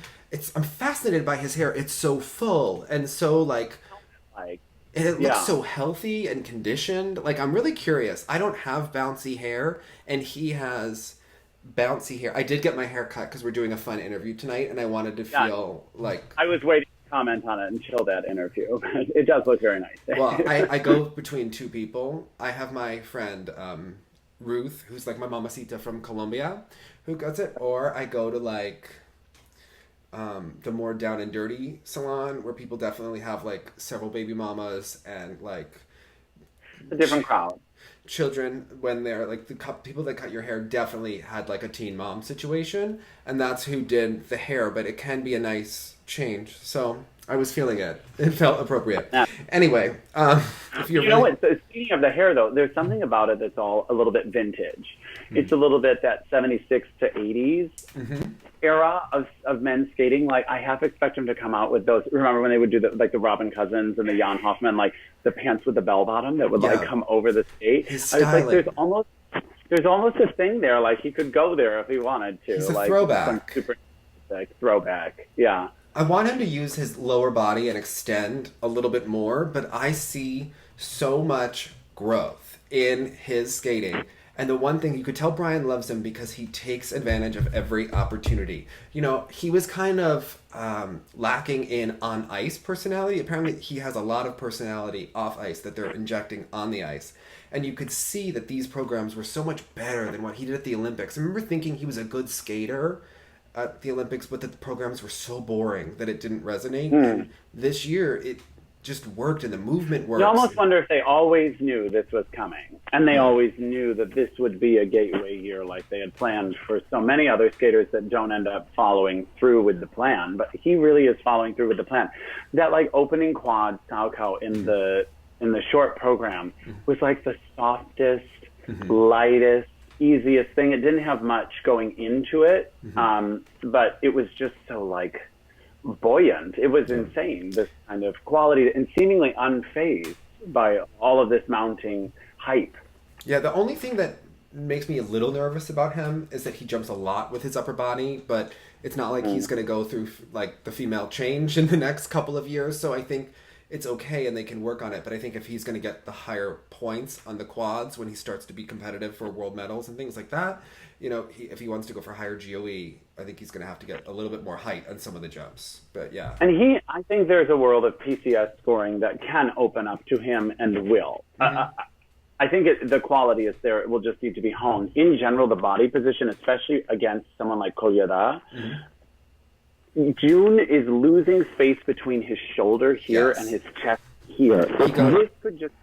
I'm fascinated by his hair. It's so full and so it looks so healthy and conditioned. Like, I'm really curious. I don't have bouncy hair, and he has bouncy hair. I did get my hair cut because we're doing a fun interview tonight, and I wanted to feel like... I was waiting to comment on it until that interview. It does look very nice. Well, I go between two people. I have my friend Ruth, who's like my mamacita from Colombia, who does it, or I go to the more down and dirty salon where people definitely have like several baby mamas and like a different crowd. Children, when they're like the people that cut your hair definitely had like a teen mom situation, and that's who did the hair, but it can be a nice change. So I was feeling it. It felt appropriate. Yeah. Anyway, if you're know what? So speaking of the hair, though, there's something about it that's all a little bit vintage. Mm-hmm. It's a little bit that 76 to 80s era of men's skating. Like, I half expect him to come out with those. Remember when they would do the Robin Cousins and the Jan Hoffman, like the pants with the bell bottom that would like come over the skate? His I was styling. like, there's almost a thing there. Like, he could go there if he wanted to. He's a like throwback. Some super throwback. Yeah. I want him to use his lower body and extend a little bit more, but I see so much growth in his skating. And the one thing, you could tell Brian loves him because he takes advantage of every opportunity. You know, he was kind of lacking in on ice personality. Apparently he has a lot of personality off ice that they're injecting on the ice. And you could see that these programs were so much better than what he did at the Olympics. I remember thinking he was a good skater at the Olympics, but the programs were so boring that it didn't resonate. And this year, it just worked, and the movement worked. You almost wonder if they always knew this was coming, and they always knew that this would be a gateway year like they had planned for so many other skaters that don't end up following through with the plan. But he really is following through with the plan. That, like, opening quad Sauko in the short program was like the softest, lightest, easiest thing. It didn't have much going into it, but it was just so like buoyant. It was insane, this kind of quality, and seemingly unfazed by all of this mounting hype. Yeah, the only thing that makes me a little nervous about him is that he jumps a lot with his upper body, but it's not like he's going to go through like the female change in the next couple of years, so I think it's okay and they can work on it. But I think if he's going to get the higher points on the quads when he starts to be competitive for world medals and things like that, if he wants to go for higher GOE, I think he's going to have to get a little bit more height on some of the jumps. But yeah. And I think there's a world of PCS scoring that can open up to him and will. I think the quality is there. It will just need to be honed. In general, the body position, especially against someone like Koryada, Jun is losing space between his shoulder here and his chest here. This could just,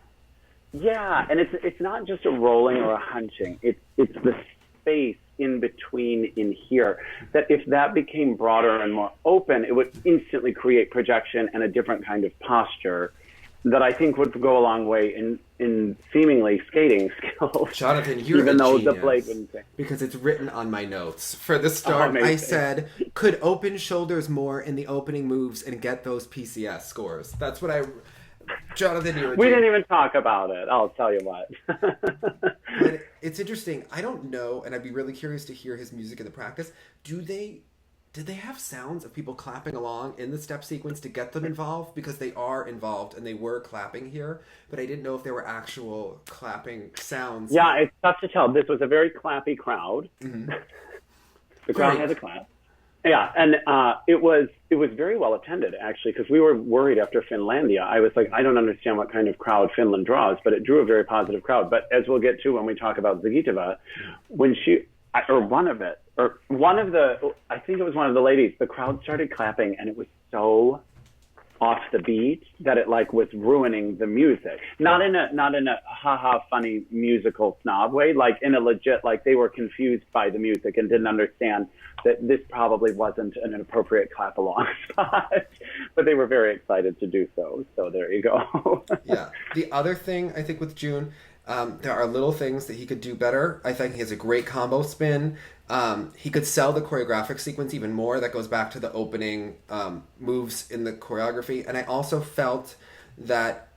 and it's not just a rolling or a hunching. It's the space in between in here, that if that became broader and more open, it would instantly create projection and a different kind of posture that I think would go a long way in seemingly skating skills. Jonathan, you're even a though genius, the plate wouldn't say. because it's written on my notes. For the start, I said, could open shoulders more in the opening moves and get those PCS scores. That's what Jonathan, you're a We genius. didn't even talk about it, I'll tell you what. But it's interesting. I don't know, and I'd be really curious to hear his music in the practice. Did they have sounds of people clapping along in the step sequence to get them involved? Because they are involved, and they were clapping here, but I didn't know if there were actual clapping sounds. Yeah, it's tough to tell. This was a very clappy crowd. The crowd had a clap. Yeah, and it was very well attended, actually, because we were worried after Finlandia. I was like, I don't understand what kind of crowd Finland draws, but it drew a very positive crowd. But as we'll get to when we talk about Zagitova, I think it was one of the ladies, the crowd started clapping, and it was so off the beat that it like was ruining the music. Not in a haha funny musical snob way, like in a legit, like they were confused by the music and didn't understand that this probably wasn't an appropriate clap along spot, but they were very excited to do so. So there you go. Yeah. The other thing I think with Jun, there are little things that he could do better. I think he has a great combo spin. He could sell the choreographic sequence even more. That goes back to the opening moves in the choreography. And I also felt that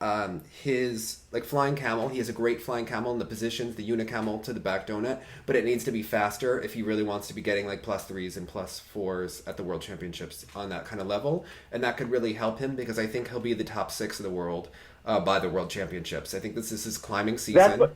his flying camel, he has a great flying camel in the positions, the unicamel to the back donut, but it needs to be faster if he really wants to be getting +3s and +4s at the World Championships on that kind of level. And that could really help him, because I think he'll be the top 6 of the world by the World Championships. I think this is his climbing season.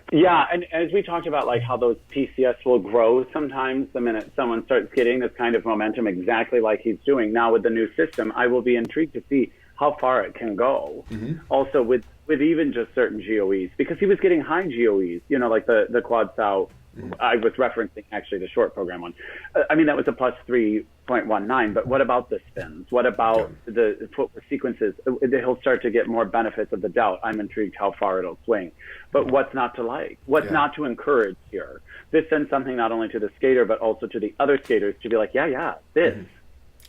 Yeah, and as we talked about, how those PCS will grow sometimes the minute someone starts getting this kind of momentum, exactly like he's doing now with the new system. I will be intrigued to see how far it can go. Also with even just certain GOEs, because he was getting high GOEs, like the quad sow. I was referencing actually the short program one. I mean, that was a +3.19, but what about the spins? What about the footwork sequences? He'll start to get more benefits of the doubt. I'm intrigued how far it'll swing. But what's not to like? What's not to encourage here? This sends something not only to the skater, but also to the other skaters to be like, this.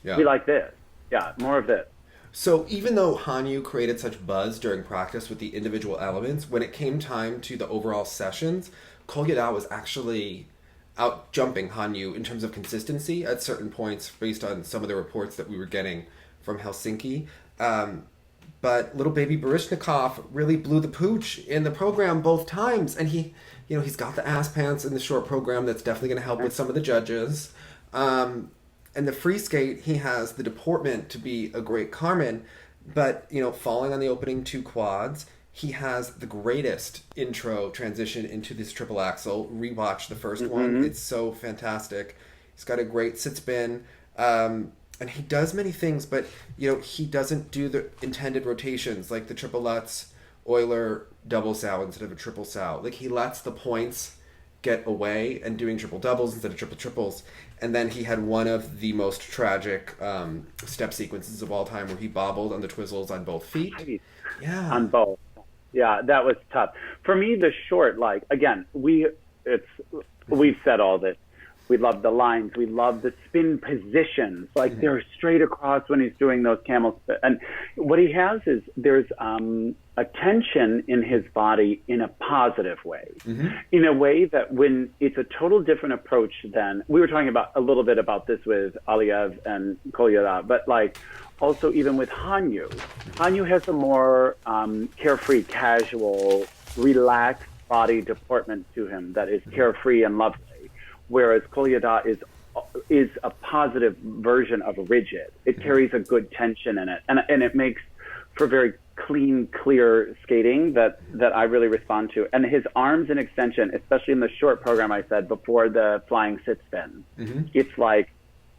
We like this. Yeah, more of this. So even though Hanyu created such buzz during practice with the individual elements, when it came time to the overall sessions, Koryada was actually out jumping Hanyu in terms of consistency at certain points based on some of the reports that we were getting from Helsinki. But little baby Baryshnikov really blew the pooch in the program both times. And he's got the ass pants in the short program. That's definitely going to help with some of the judges. And the free skate, he has the deportment to be a great Carmen. But, falling on the opening 2 quads, he has the greatest intro transition into this triple axel. Rewatch the first one. It's so fantastic. He's got a great sit spin. And he does many things, but, he doesn't do the intended rotations, like the triple Lutz, Euler, double sow instead of a triple sow. He lets the points get away and doing triple doubles instead of triple triples. And then he had one of the most tragic step sequences of all time where he bobbled on the twizzles on both feet. Yeah. On both. Yeah, that was tough. For me, the short, again, we've said all this. We love the lines. We love the spin positions. Like they're straight across when he's doing those camel spin. And what he has is there's a tension in his body in a positive way, in a way that when it's a total different approach than we were talking about a little bit about this with Aliev and Kolyada, but like also even with Hanyu. Hanyu has a more carefree, casual, relaxed body deportment to him that is carefree and lovely. Whereas Kolyada is a positive version of rigid. It carries a good tension in it, and it makes for very clean, clear skating that I really respond to. And his arms and extension, especially in the short program I said before the flying sit spin, it's like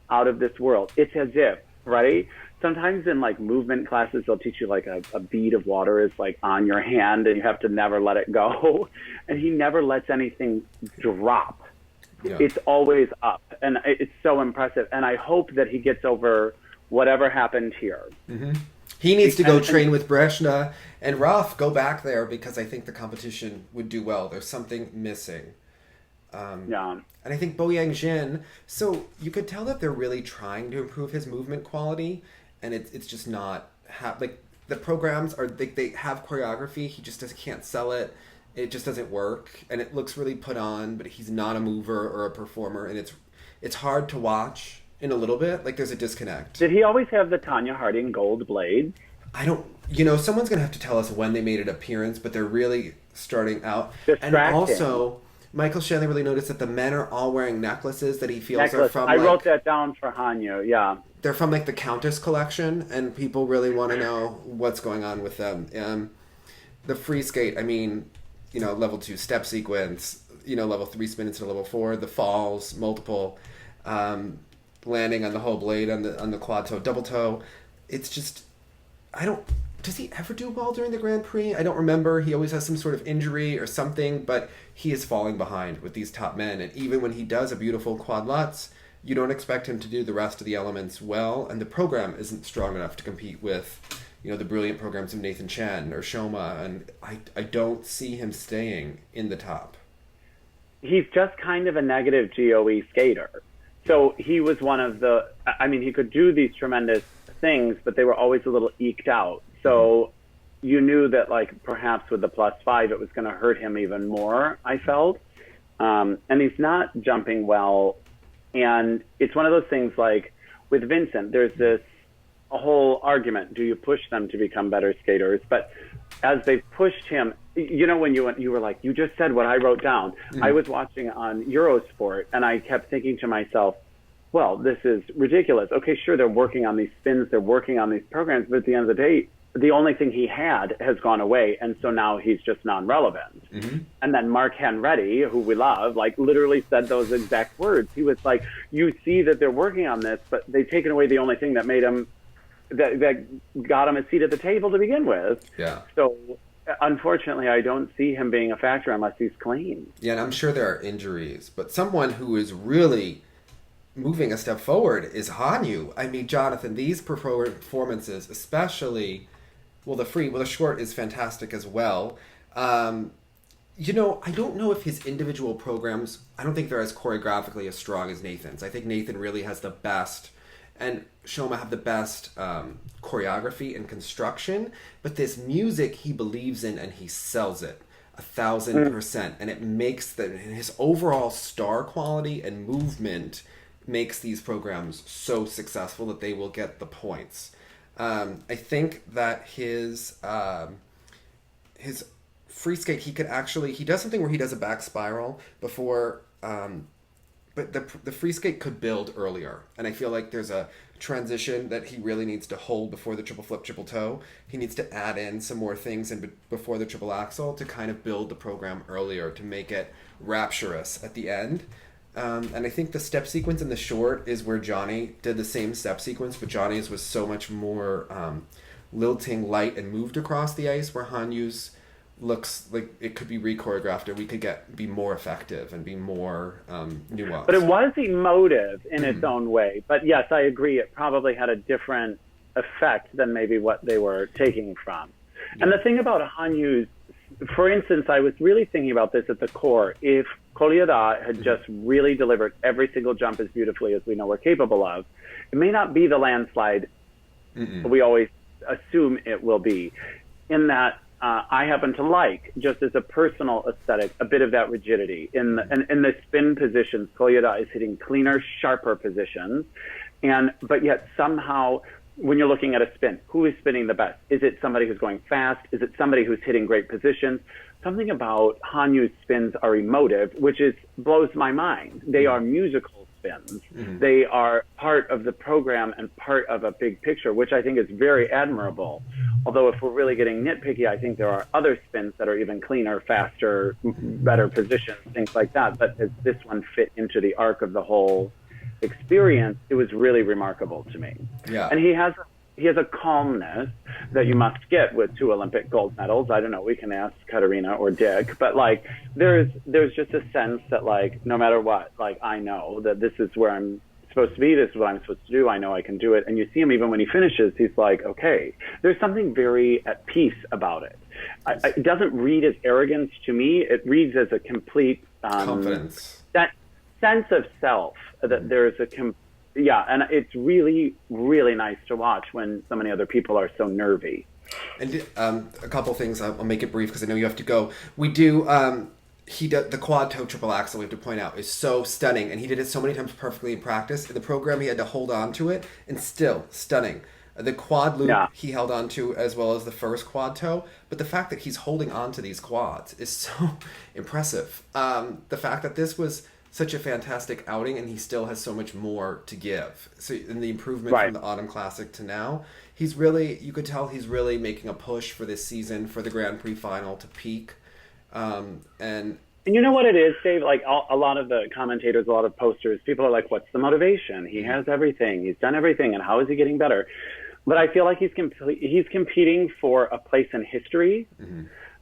out of this world. It's as if, right? Sometimes in like movement classes, they'll teach you like a bead of water is like on your hand and you have to never let it go. And he never lets anything drop. Yeah. It's always up, and it's so impressive. And I hope that he gets over whatever happened here. He needs to go train with Breshna and Raf. Go back there because I think the competition would do well. There's something missing. And I think Boyang Jin. So you could tell that they're really trying to improve his movement quality, and it's just not like the programs are. They have choreography. He just can't sell it. It just doesn't work, and it looks really put on, but he's not a mover or a performer, and it's hard to watch in a little bit. Like there's a disconnect. Did he always have the Tanya Harding gold blade? I don't. Someone's gonna have to tell us when they made an appearance, but they're really starting out. Distracting. And also, Michael Shanley really noticed that the men are all wearing necklaces that he feels are from. I wrote that down for Hanyu. Yeah. They're from like the Countess collection, and people really want to know what's going on with them. The free skate. I mean. Level 2 step sequence, level 3 spin into level 4, the falls, multiple, landing on the whole blade on the quad toe, double toe. It's just, does he ever do well during the Grand Prix? I don't remember. He always has some sort of injury or something, but he is falling behind with these top men. And even when he does a beautiful quad lutz, you don't expect him to do the rest of the elements well, and the program isn't strong enough to compete with the brilliant programs of Nathan Chen or Shoma, and I don't see him staying in the top. He's just kind of a negative GOE skater. So he was one of he could do these tremendous things, but they were always a little eked out. So you knew that, like, perhaps with the +5, it was going to hurt him even more, I felt. And he's not jumping well. And it's one of those things, like, with Vincent, there's this a whole argument. Do you push them to become better skaters? But as they pushed him, when you were like, you just said what I wrote down. I was watching on Eurosport, and I kept thinking to myself, well, this is ridiculous. Okay, sure, they're working on these spins, they're working on these programs, but at the end of the day, the only thing he had has gone away, and so now he's just non-relevant. And then Mark Henretti, who we love, like literally said those exact words. He was like, you see that they're working on this, but they've taken away the only thing that made him that got him a seat at the table to begin with. Yeah. So, unfortunately, I don't see him being a factor unless he's clean. Yeah, and I'm sure there are injuries. But someone who is really moving a step forward is Hanyu. I mean, Jonathan, these performances, especially, the short is fantastic as well. I don't know if his individual programs, I don't think they're as choreographically as strong as Nathan's. I think Nathan really has the best, and Shoma have the best choreography and construction, but this music he believes in and he sells it 1,000%, and it makes his overall star quality and movement makes these programs so successful that they will get the points. I think that his free skate, he does something where he does a back spiral before. But the free skate could build earlier, and I feel like there's a transition that he really needs to hold before the triple flip, triple toe. He needs to add in some more things before the triple axel to kind of build the program earlier to make it rapturous at the end. And I think the step sequence in the short is where Johnny did the same step sequence, but Johnny's was so much more lilting, light, and moved across the ice, where Hanyu's looks like it could be re-choreographed, or we could be more effective and be more nuanced. But it was emotive in its own way. But yes, I agree. It probably had a different effect than maybe what they were taking from. Yeah. And the thing about Hanyu's, for instance, I was really thinking about this at the core. If Kolyada had just really delivered every single jump as beautifully as we know we're capable of. It may not be the landslide we always assume it will be, in that I happen to like, just as a personal aesthetic, a bit of that rigidity. In the spin positions, Kolyada is hitting cleaner, sharper positions, but yet somehow, when you're looking at a spin, who is spinning the best? Is it somebody who's going fast? Is it somebody who's hitting great positions? Something about Hanyu's spins are emotive, which blows my mind. They are musical spins. They are part of the program and part of a big picture, which I think is very admirable. Although if we're really getting nitpicky, I think there are other spins that are even cleaner, faster, better positions, things like that. But as this one fit into the arc of the whole experience, it was really remarkable to me. Yeah. And he has a calmness that you must get with 2 Olympic gold medals. I don't know, we can ask Katarina or Dick, but like there's just a sense that like no matter what, like I know that this is where I'm supposed to be, this is what I'm supposed to do, I know I can do it. And you see him even when he finishes, he's like, okay, there's something very at peace about it. It doesn't read as arrogance to me, it reads as a complete confidence, that sense of self, that there's and it's really, really nice to watch when so many other people are so nervy. And a couple things, I'll make it brief because I know you have to go. We do, the quad toe triple axel, we have to point out, is so stunning. And he did it so many times perfectly in practice. In the program, he had to hold on to it, and still stunning. The quad loop he held on to as well as the first quad toe. But the fact that he's holding on to these quads is so impressive. The fact that this was such a fantastic outing and he still has so much more to give. So in the improvement from the Autumn Classic to now, he's really, you could tell he's really making a push for this season, for the Grand Prix final to peak. And you know what it is, Dave? Like a lot of the commentators, a lot of posters, people are like, what's the motivation? He has everything. He's done everything. And how is he getting better? But I feel like he's competing for a place in history,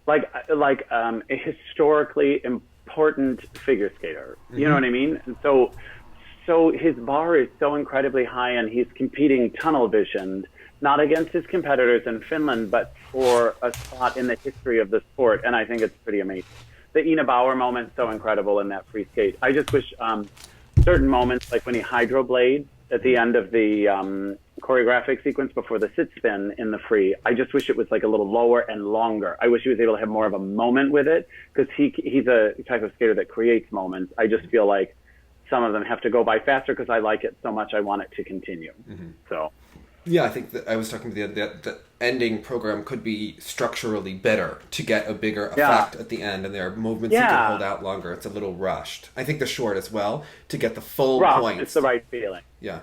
like a historically important figure skater. You know what I mean? And so his bar is so incredibly high, and he's competing tunnel visioned, not against his competitors in Finland, but for a spot in the history of the sport. And I think it's pretty amazing. The Ina Bauer moment, so incredible in that free skate. I just wish certain moments, like when he hydroblades at the end of the choreographic sequence before the sit spin in the free, I just wish it was like a little lower and longer. I wish he was able to have more of a moment with it, because he's a type of skater that creates moments. I just feel like some of them have to go by faster because I like it so much I want it to continue. So yeah, I think that I was talking to the ending program could be structurally better to get a bigger effect at the end, and there are movements you can hold out longer. It's a little rushed. I think the short as well, to get the full points. It's the right feeling. Yeah.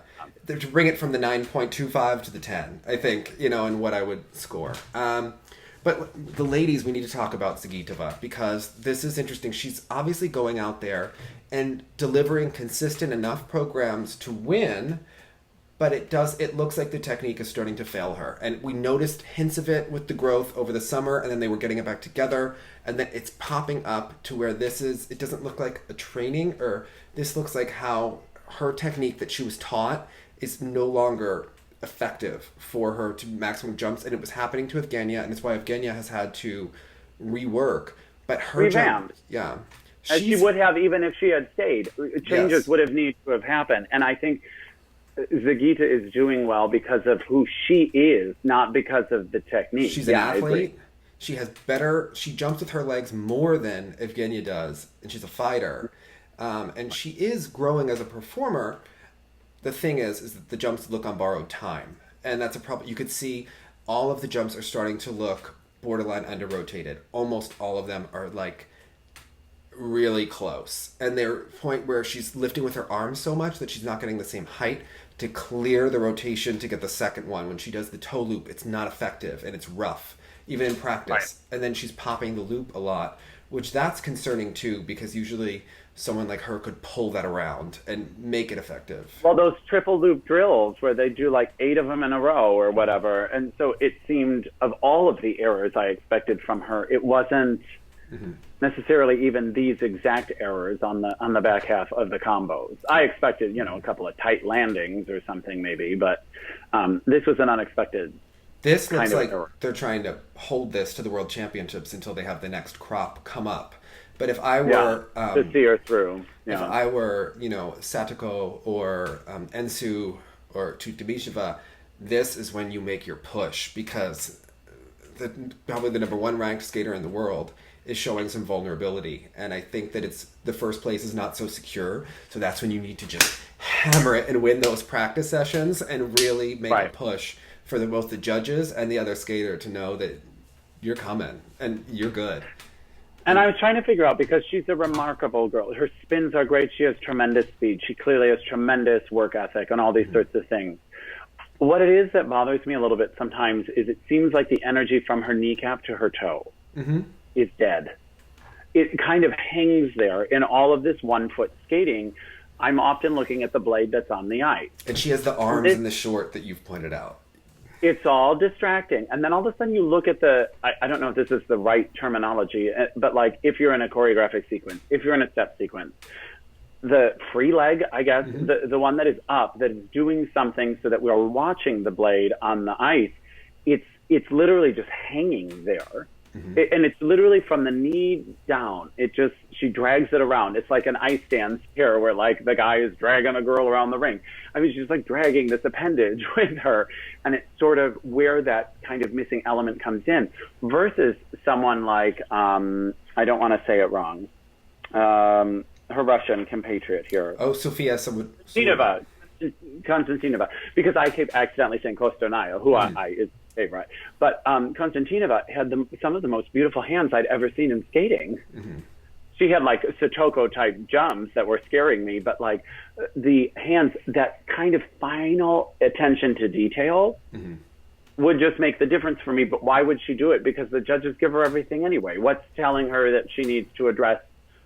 To bring it from the 9.25 to the 10, I think, and what I would score. But the ladies, we need to talk about Zagitova, because this is interesting. She's obviously going out there and delivering consistent enough programs to win, but it looks like the technique is starting to fail her. And we noticed hints of it with the growth over the summer, and then they were getting it back together, and then it's popping up to where it doesn't look like a training, or this looks like how her technique that she was taught is no longer effective for her to maximum jumps. And it was happening to Evgenia, and it's why Evgenia has had to rework. But her jump, as she would have even if she had stayed. Changes would have needed to have happened. And I think Zagita is doing well because of who she is, not because of the technique. She's an athlete. She jumps with her legs more than Evgenia does, and she's a fighter. And she is growing as a performer. The thing is that the jumps look on borrowed time. And that's a problem. You could see all of the jumps are starting to look borderline under-rotated. Almost all of them are like really close. And they're point where she's lifting with her arms so much that she's not getting the same height to clear the rotation to get the second one. When she does the toe loop, it's not effective and it's rough, even in practice. Right. And then she's popping the loop a lot, which that's concerning too, because usually someone like her could pull that around and make it effective. Well, those triple loop drills where they do like 8 of them in a row or whatever. And so it seemed, of all of the errors I expected from her, it wasn't necessarily even these exact errors on the back half of the combos. I expected, a couple of tight landings or something maybe, but this was an unexpected This looks like they're trying to hold this to the World Championships until they have the next crop come up. But if I were to see her through, if I were, Satoko or Ensu or Tutamisheva, this is when you make your push, because probably the number one ranked skater in the world is showing some vulnerability, and I think that it's the first place is not so secure, so that's when you need to just hammer it and win those practice sessions and really make a push for both the judges and the other skater to know that you're coming and you're good. And I was trying to figure out, because she's a remarkable girl. Her spins are great. She has tremendous speed. She clearly has tremendous work ethic and all these sorts of things. What it is that bothers me a little bit sometimes is it seems like the energy from her kneecap to her toe is dead. It kind of hangs there in all of this 1 foot skating. I'm often looking at the blade that's on the ice. And she has the arms in the short that you've pointed out. It's all distracting. And then all of a sudden you look at I don't know if this is the right terminology, but like if you're in a choreographic sequence, if you're in a step sequence, the free leg, I guess, the one that is up, that is doing something so that we're watching the blade on the ice, it's literally just hanging there. And it's literally from the knee down. She drags it around. It's like an ice dance here where like the guy is dragging a girl around the ring. I mean, she's like dragging this appendage with her. And it's sort of where that kind of missing element comes in, versus someone like, I don't want to say it wrong, her Russian compatriot here. Oh, Sofia Konstantinova. Because I keep accidentally saying Kosternaya, who I is favorite. But Konstantinova had some of the most beautiful hands I'd ever seen in skating. She had like Satoko type jumps that were scaring me, but like the hands, that kind of final attention to detail would just make the difference for me. But why would she do it? Because the judges give her everything anyway. What's telling her that she needs to address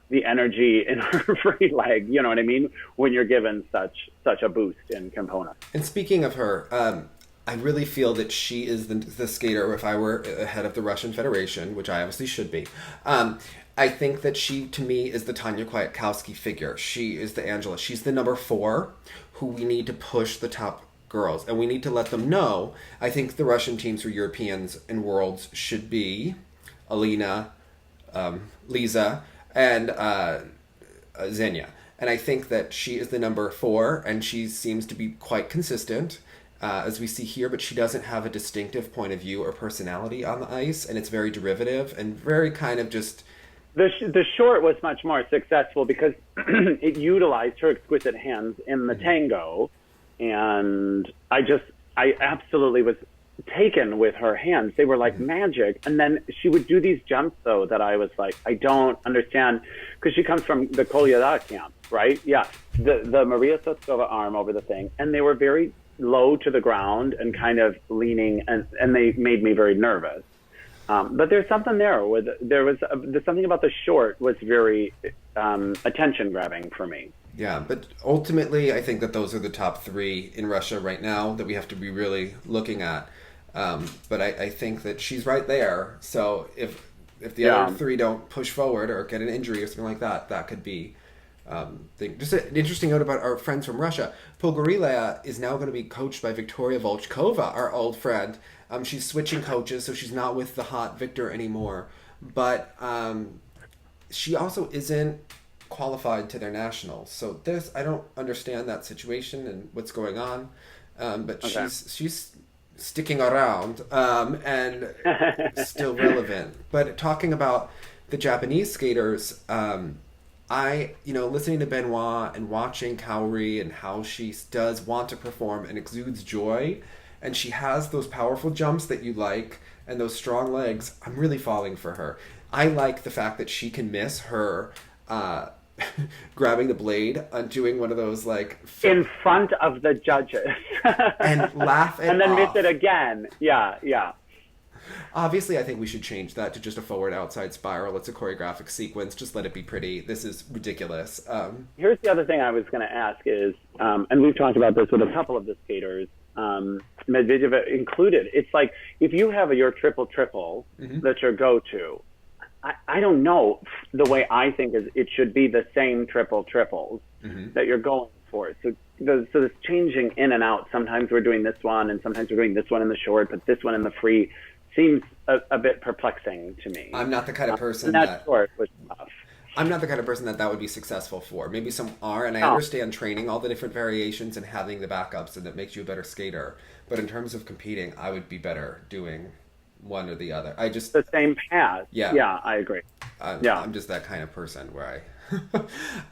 the energy in her free leg, you know what I mean, when you're given such a boost in components. And speaking of her, I really feel that she is the skater, if I were head of the Russian Federation, which I obviously should be, I think that she, to me, is the Tanya Kwiatkowski figure. She is the Angela. She's the number 4 who we need to push the top girls, and we need to let them know. I think the Russian teams for Europeans and Worlds should be Alina, Lisa, and Xenia. And I think that she is the number 4, and she seems to be quite consistent, as we see here, but she doesn't have a distinctive point of view or personality on the ice, and it's very derivative and very kind of just... The short was much more successful because it utilized her exquisite hands in the tango, and I absolutely was taken with her hands. They were like magic. And then she would do these jumps, though, that I was like, I don't understand, because she comes from the Kolyada camp, right? Yeah, the Maria Sotkova arm over the thing, and they were very low to the ground and kind of leaning, and they made me very nervous. But there's something there. There's something about the short was very attention grabbing for me. Yeah, but ultimately, I think that those are the top 3 in Russia right now that we have to be really looking at. But I think that she's right there. So if the other 3 don't push forward or get an injury or something like that, that could be just an interesting note about our friends from Russia. Pogorilaya is now going to be coached by Victoria Volchkova, our old friend. She's switching coaches, so she's not with the hot Victor anymore. But she also isn't qualified to their nationals. So I don't understand that situation and what's going on. But okay. she's sticking around and still relevant. But talking about the Japanese skaters, listening to Benoit and watching Kaori and how she does want to perform and exudes joy, and she has those powerful jumps that you like and those strong legs, I'm really falling for her. I like the fact that she can miss her grabbing the blade and doing one of those like... in front of the judges. And laugh it and then off. Miss it again. Yeah. Obviously, I think we should change that to just a forward-outside spiral. It's a choreographic sequence. Just let it be pretty. This is ridiculous. Here's the other thing I was going to ask is, and we've talked about this with a couple of the skaters, Medvedev included. It's like, if you have your triple that's your go-to, I don't know. The way I think is it should be the same triples that you're going for. So this changing in and out. Sometimes we're doing this one, and sometimes we're doing this one in the short, but this one in the free seems a bit perplexing to me. I'm not the kind of person that short was tough. I'm not the kind of person that would be successful for. Maybe some are, and I No. understand training, all the different variations and having the backups, and it makes you a better skater. But in terms of competing, I would be better doing one or the other. I just... The same path. Yeah. Yeah, I agree. I'm just that kind of person where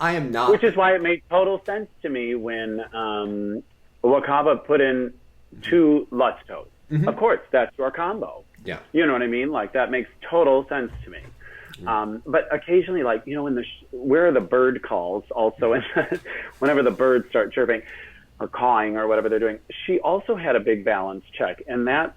I am not... Which is why it made total sense to me when Wakaba put in 2 Lutz toes. Mm-hmm. Of course, that's your combo. Yeah. You know what I mean? Like, that makes total sense to me. But occasionally, like, you know, where are the bird calls also? And whenever the birds start chirping or cawing or whatever they're doing, she also had a big balance check. And that,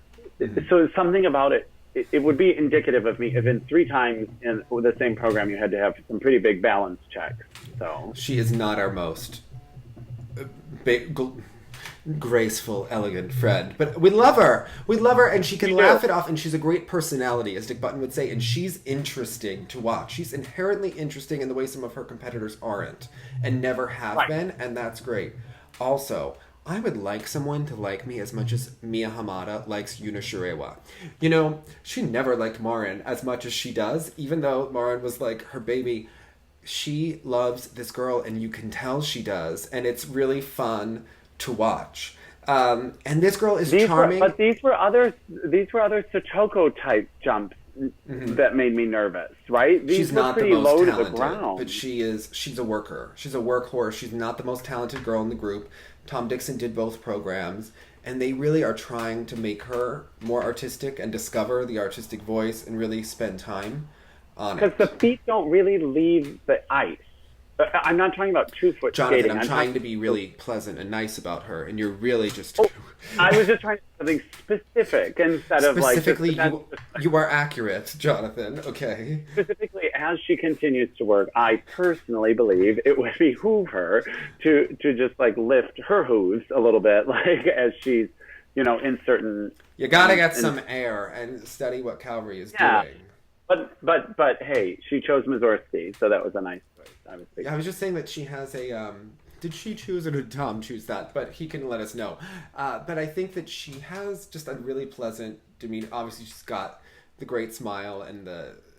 so something about it would be indicative of me if in 3 times in the same program you had to have some pretty big balance checks. So she is not our most graceful, elegant friend, but we love her. We love her, and she can laugh it off, and she's a great personality, as Dick Button would say, and she's interesting to watch. She's inherently interesting in the way some of her competitors aren't, and never have been, and that's great. Also, I would like someone to like me as much as Mia Hamada likes Yuna Shirewa. You know, she never liked Marin as much as she does, even though Marin was like her baby. She loves this girl, and you can tell she does, and it's really fun to watch. And this girl is charming. But these were other Sotoko type jumps that made me nervous, right? These She's were not pretty the most low talented, to the ground. but she's a worker. She's a workhorse. She's not the most talented girl in the group. Tom Dixon did both programs, and they really are trying to make her more artistic and discover the artistic voice and really spend time on it. Because the feet don't really leave the ice. I'm not talking about 2-foot Jonathan, skating. I'm trying to be really pleasant and nice about her, and you're really just... I was just trying to do something specific instead of like... Specifically, you are accurate, Jonathan, okay? Specifically, as she continues to work, I personally believe it would behoove her to just like lift her hooves a little bit, like as she's, you know, in certain... You gotta get some air and study what Kaori is doing. But hey, she chose Mazursky, so that was a nice choice. I was just saying that she has a... did she choose or did Tom choose that? But he can let us know. But I think that she has just a really pleasant demeanor. Obviously, she's got the great smile and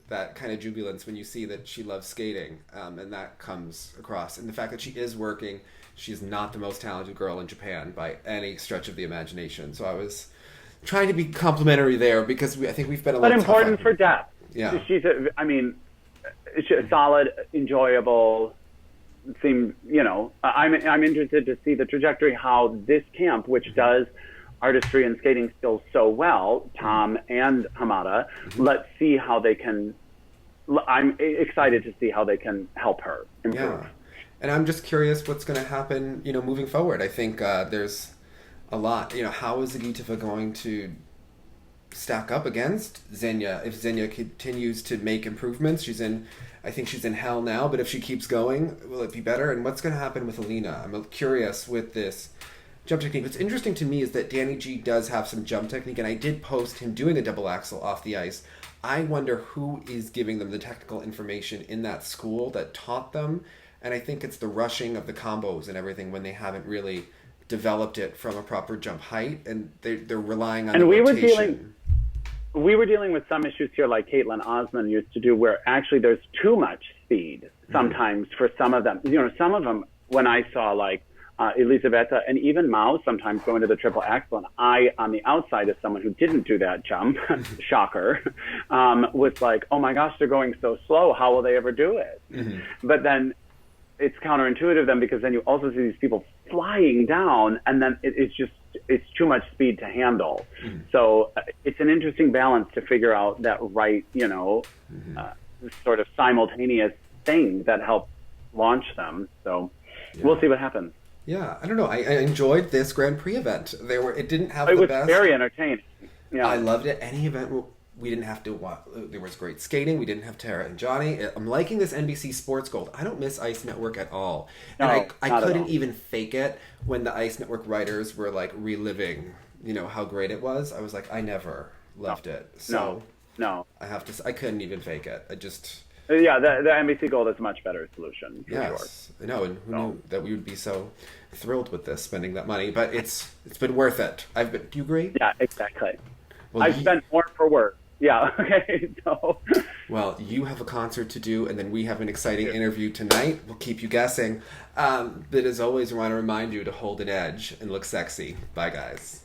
that kind of jubilance when you see that she loves skating. And that comes across. And the fact that she is working, she's not the most talented girl in Japan by any stretch of the imagination. So I was trying to be complimentary there because I think we've been a little But important for depth. Yeah. She's solid, enjoyable, seemed, you know, I'm interested to see the trajectory, how this camp, which does artistry and skating skills so well, Tom and Hamada, let's see how they can, I'm excited to see how they can help her improve. Yeah. And I'm just curious what's going to happen, you know, moving forward. I think there's a lot, you know, how is Zagitova going to stack up against Xenia if Xenia continues to make improvements? I think she's in hell now, but if she keeps going, will it be better? And what's going to happen with Alina? I'm curious with this jump technique. What's interesting to me is that Danny G does have some jump technique, and I did post him doing a double axel off the ice. I wonder who is giving them the technical information in that school that taught them, and I think it's the rushing of the combos and everything when they haven't really developed it from a proper jump height, and they're relying on the rotation. We were dealing with some issues here, like Caitlin Osman used to do, where actually there's too much speed sometimes for some of them. You know, some of them, when I saw like Elisabetta and even Mao sometimes going to the triple axel, and I, on the outside as someone who didn't do that jump, shocker, was like, oh my gosh, they're going so slow. How will they ever do it? But then it's counterintuitive then, because then you also see these people flying down, and then it's too much speed to handle. So it's an interesting balance to figure out that right, you know, sort of simultaneous thing that helps launch them. So we'll see what happens. Yeah, I don't know. I enjoyed this Grand Prix event. It didn't have the best. It was very entertaining. Yeah, I loved it. Any event we didn't have to watch. There was great skating. We didn't have Tara and Johnny. I'm liking this NBC Sports Gold. I don't miss Ice Network at all. And I couldn't even fake it when the Ice Network writers were like reliving, you know, how great it was. I was like, I never loved it. So no. I couldn't even fake it. I just... Yeah, the NBC Gold is a much better solution. Yes, I know, and who knew that we would be so thrilled with this, spending that money? But it's been worth it. Do you agree? Yeah, exactly. Well, I've spent more for work Yeah, okay, so... Well, you have a concert to do, and then we have an exciting interview tonight. We'll keep you guessing. But as always, we want to remind you to hold an edge and look sexy. Bye, guys.